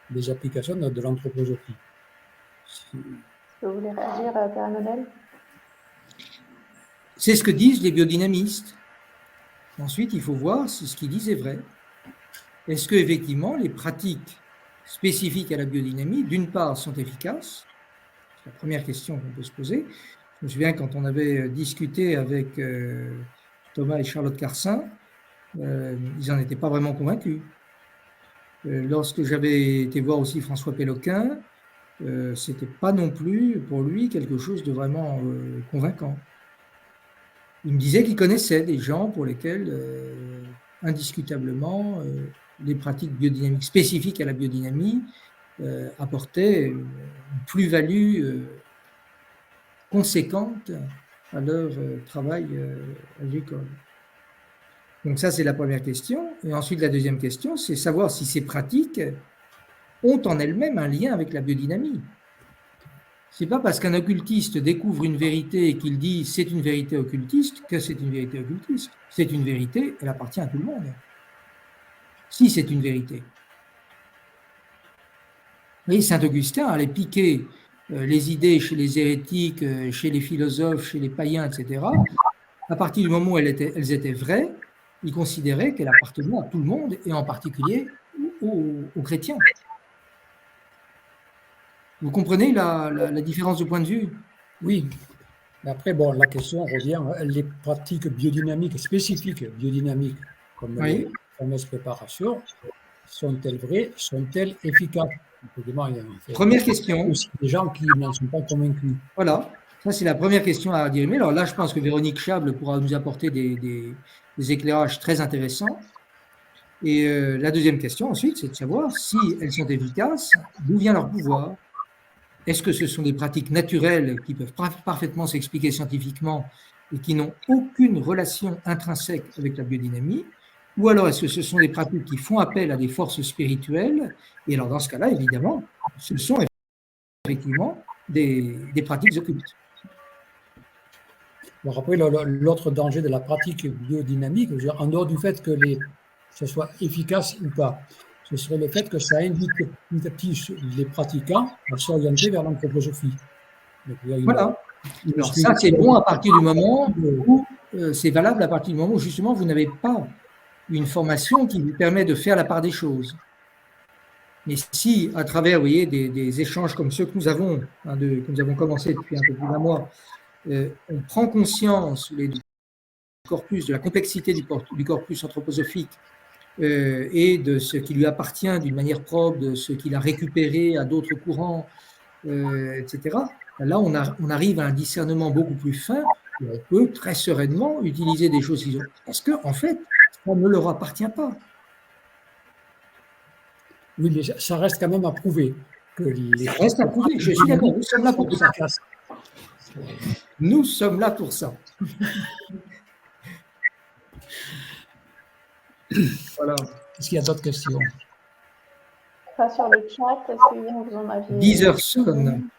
des applications de l'anthroposophie. Est-ce que vous voulez réagir, Père Emmanuel? C'est ce que disent les biodynamistes. Ensuite, il faut voir si ce qu'ils disent est vrai. Est-ce qu'effectivement, les pratiques spécifiques à la biodynamie, d'une part, sont efficaces? C'est la première question qu'on peut se poser. Je me souviens quand on avait discuté avec Thomas et Charlotte Carcin, ils n'en étaient pas vraiment convaincus. Lorsque j'avais été voir aussi François Péloquin, c'était pas non plus pour lui quelque chose de vraiment convaincant. Il me disait qu'il connaissait des gens pour lesquels, indiscutablement, les pratiques biodynamiques spécifiques à la biodynamie apportaient une plus-value conséquente à leur travail agricole. Donc ça, c'est la première question. Et ensuite, la deuxième question, c'est savoir si ces pratiques ont en elles-mêmes un lien avec la biodynamie. Ce n'est pas parce qu'un occultiste découvre une vérité et qu'il dit c'est une vérité occultiste que c'est une vérité occultiste. C'est une vérité, elle appartient à tout le monde. Si c'est une vérité. Vous voyez, Saint Augustin allait piquer les idées chez les hérétiques, chez les philosophes, chez les païens, etc. À partir du moment où elles étaient vraies, il considérait qu'elles appartenaient à tout le monde et en particulier aux chrétiens. Vous comprenez la différence de point de vue? Oui. Mais après, bon, la question revient, les pratiques biodynamiques, spécifiques biodynamiques, comme Oui. les fameuses préparations, sont-elles vraies? Sont-elles efficaces? Évidemment, il y a Première question. aussi des gens qui n'en sont pas convaincus. Voilà, ça c'est la première question à dire. Mais alors là, je pense que Véronique Chable pourra nous apporter des éclairages très intéressants. Et la deuxième question ensuite, c'est de savoir si elles sont efficaces, d'où vient leur pouvoir? Est-ce que ce sont des pratiques naturelles qui peuvent parfaitement s'expliquer scientifiquement et qui n'ont aucune relation intrinsèque avec la biodynamie? Ou alors est-ce que ce sont des pratiques qui font appel à des forces spirituelles? Et alors dans ce cas-là, évidemment, ce sont effectivement des pratiques occultes. Alors après, l'autre danger de la pratique biodynamique, en dehors du fait que ce soit efficace ou pas, ce serait le fait que ça invite petit à petit les pratiquants à s'orienter vers l'anthroposophie. Voilà. Alors ça, c'est bon à partir du moment où c'est valable à partir du moment où justement vous n'avez pas une formation qui vous permet de faire la part des choses. Mais si, à travers, vous voyez, des échanges comme ceux que nous avons, que nous avons commencé depuis un peu plus d'un mois, on prend conscience du corpus, de la complexité du corpus anthroposophique et de ce qui lui appartient d'une manière propre, de ce qu'il a récupéré à d'autres courants, etc. Là, on arrive à un discernement beaucoup plus fin et on peut très sereinement utiliser des choses qui sont... Parce qu'en fait, ça ne leur appartient pas. Oui, mais ça reste quand même à prouver. Ça reste à prouver, je suis d'accord, nous sommes là pour ça. Nous sommes là pour ça. Voilà. Est-ce qu'il y a d'autres questions? Pas sur le chat, est-ce que vous en aviez... 10 heures sonne.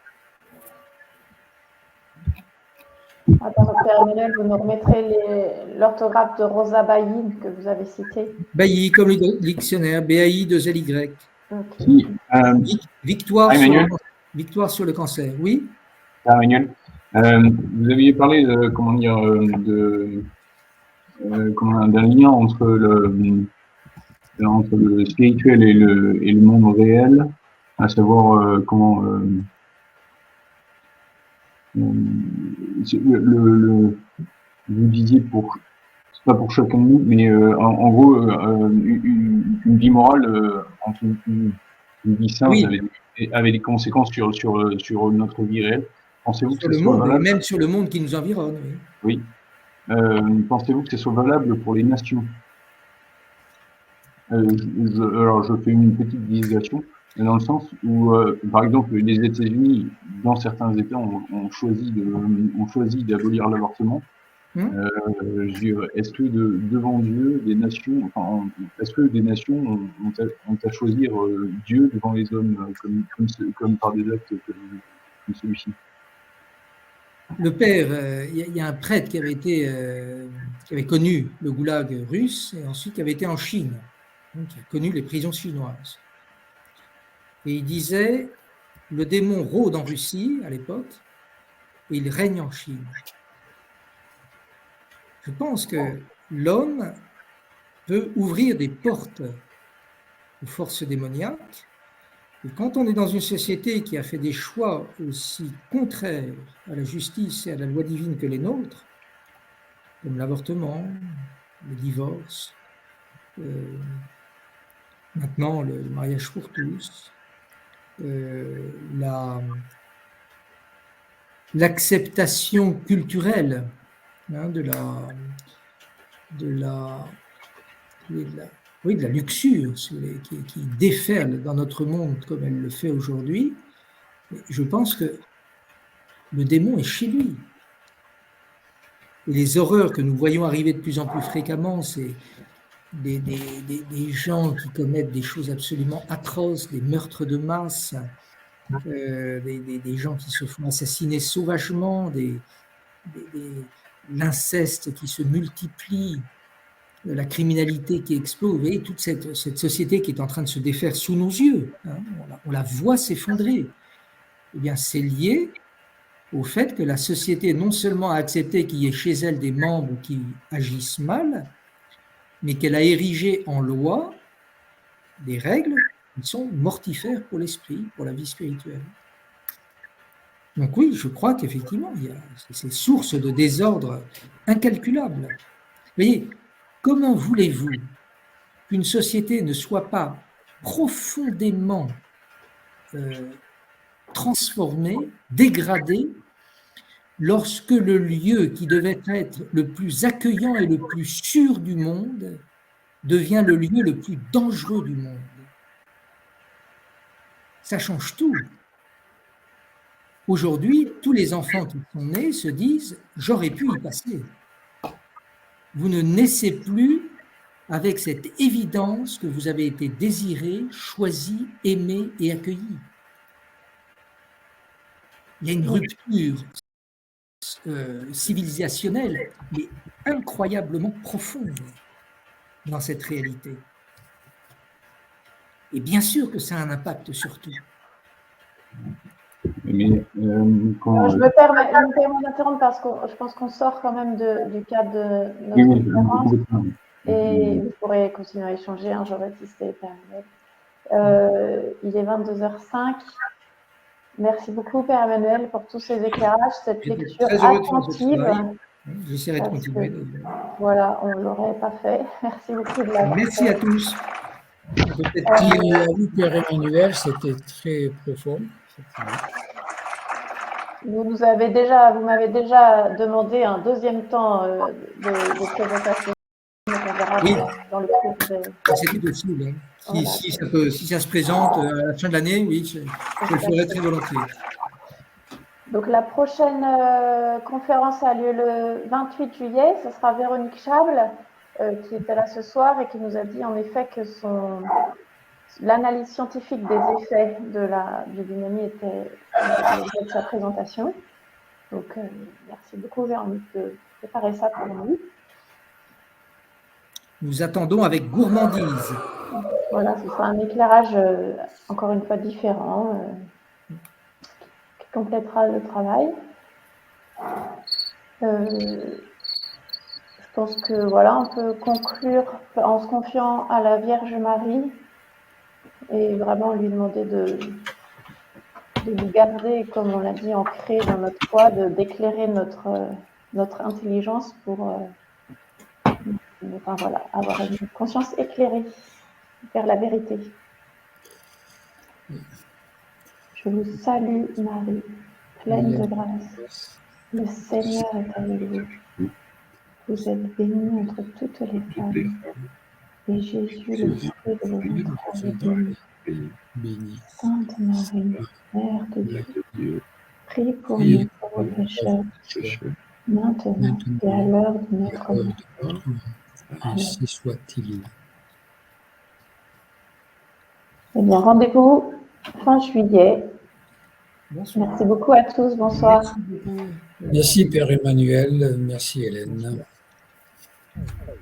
Attends, Père Emmanuel, vous nous remettrez l'orthographe de Rosa Bailly que vous avez cité. Bailly, comme le dictionnaire, BAI2LY. Okay. Victoire sur le cancer, oui. Emmanuel, vous aviez parlé d'un lien entre le spirituel et le monde réel, à savoir vous disiez c'est pas pour chacun de nous, mais en gros, une vie morale entre une vie sainte avait des conséquences sur notre vie réelle. Pensez-vous que le monde, valable, même sur le monde qui nous environne. Oui. Pensez-vous que ce soit valable pour les nations? Alors, je fais une petite digression, dans le sens où, par exemple, les États-Unis, dans certains États, ont choisi d'abolir l'avortement. Est-ce que devant Dieu, des nations, est-ce que des nations ont à choisir Dieu devant les hommes comme par des actes comme celui-ci? Le père, il y a un prêtre qui avait connu le goulag russe et ensuite qui avait été en Chine, donc qui a connu les prisons chinoises. Et il disait, le démon rôde en Russie à l'époque, et il règne en Chine. Je pense que l'homme peut ouvrir des portes aux forces démoniaques. Et quand on est dans une société qui a fait des choix aussi contraires à la justice et à la loi divine que les nôtres, comme l'avortement, le divorce, maintenant le mariage pour tous, l'acceptation culturelle de la luxure qui déferle dans notre monde comme elle le fait aujourd'hui. Je pense que le démon est chez lui. Et les horreurs que nous voyons arriver de plus en plus fréquemment, c'est des gens qui commettent des choses absolument atroces, des meurtres de masse, des gens qui se font assassiner sauvagement, l'inceste qui se multiplie, la criminalité qui explose. Vous voyez, toute cette société qui est en train de se défaire sous nos yeux, hein, on la voit s'effondrer. Eh bien, c'est lié au fait que la société non seulement a accepté qu'il y ait chez elle des membres qui agissent mal, mais qu'elle a érigé en loi des règles qui sont mortifères pour l'esprit, pour la vie spirituelle. Donc oui, je crois qu'effectivement, il y a ces sources de désordre incalculables. Vous voyez, comment voulez-vous qu'une société ne soit pas profondément transformée, dégradée, lorsque le lieu qui devait être le plus accueillant et le plus sûr du monde devient le lieu le plus dangereux du monde? Ça change tout. Aujourd'hui, tous les enfants qui sont nés se disent « j'aurais pu y passer ». Vous ne naissez plus avec cette évidence que vous avez été désiré, choisi, aimé et accueilli. Il y a une rupture civilisationnelle, mais incroyablement profonde dans cette réalité. Et bien sûr que ça a un impact sur tout. Mais, je me permets d'interrompre parce que je pense qu'on sort quand même du cadre de notre conférence. Et vous pourrez continuer à échanger, hein, Jean-Baptiste et Père Emmanuel. Il est 22h05. Merci beaucoup, Père Emmanuel, pour tous ces éclairages, cette lecture attentive. J'essaierai de continuer. Voilà, on ne l'aurait pas fait. Merci beaucoup de l'avoir fait. Merci à tous. Père Emmanuel, c'était très profond. Vous m'avez déjà demandé un deuxième temps de présentation. On verra oui. dans le cours. C'était possible. Hein. Voilà. Si ça se présente à la fin de l'année, oui, je le ferai très volontiers. Donc la prochaine conférence a lieu le 28 juillet. Ce sera Véronique Chable qui était là ce soir et qui nous a dit en effet que l'analyse scientifique des effets du binôme était l'objet de sa présentation. Donc merci beaucoup Véronique de préparer ça pour nous. Nous attendons avec gourmandise. Voilà, ce sera un éclairage encore une fois différent qui complétera le travail. Je pense que voilà, on peut conclure en se confiant à la Vierge Marie et vraiment lui demander de nous garder, comme on l'a dit, ancrés dans notre foi, d'éclairer notre intelligence pour avoir une conscience éclairée vers la vérité. Je vous salue, Marie, pleine de grâce. Le Seigneur est avec vous. Vous êtes bénie entre toutes les femmes. Et Jésus, le fruit de vos entrailles, est béni. Sainte Marie, Mère de Dieu, prie pour nous pauvres pécheurs, maintenant et à l'heure de notre mort. Ainsi soit-il. Eh bien, rendez-vous fin juillet. Bonsoir. Merci beaucoup à tous. Bonsoir. Merci Père Emmanuel. Merci Hélène. Bonsoir.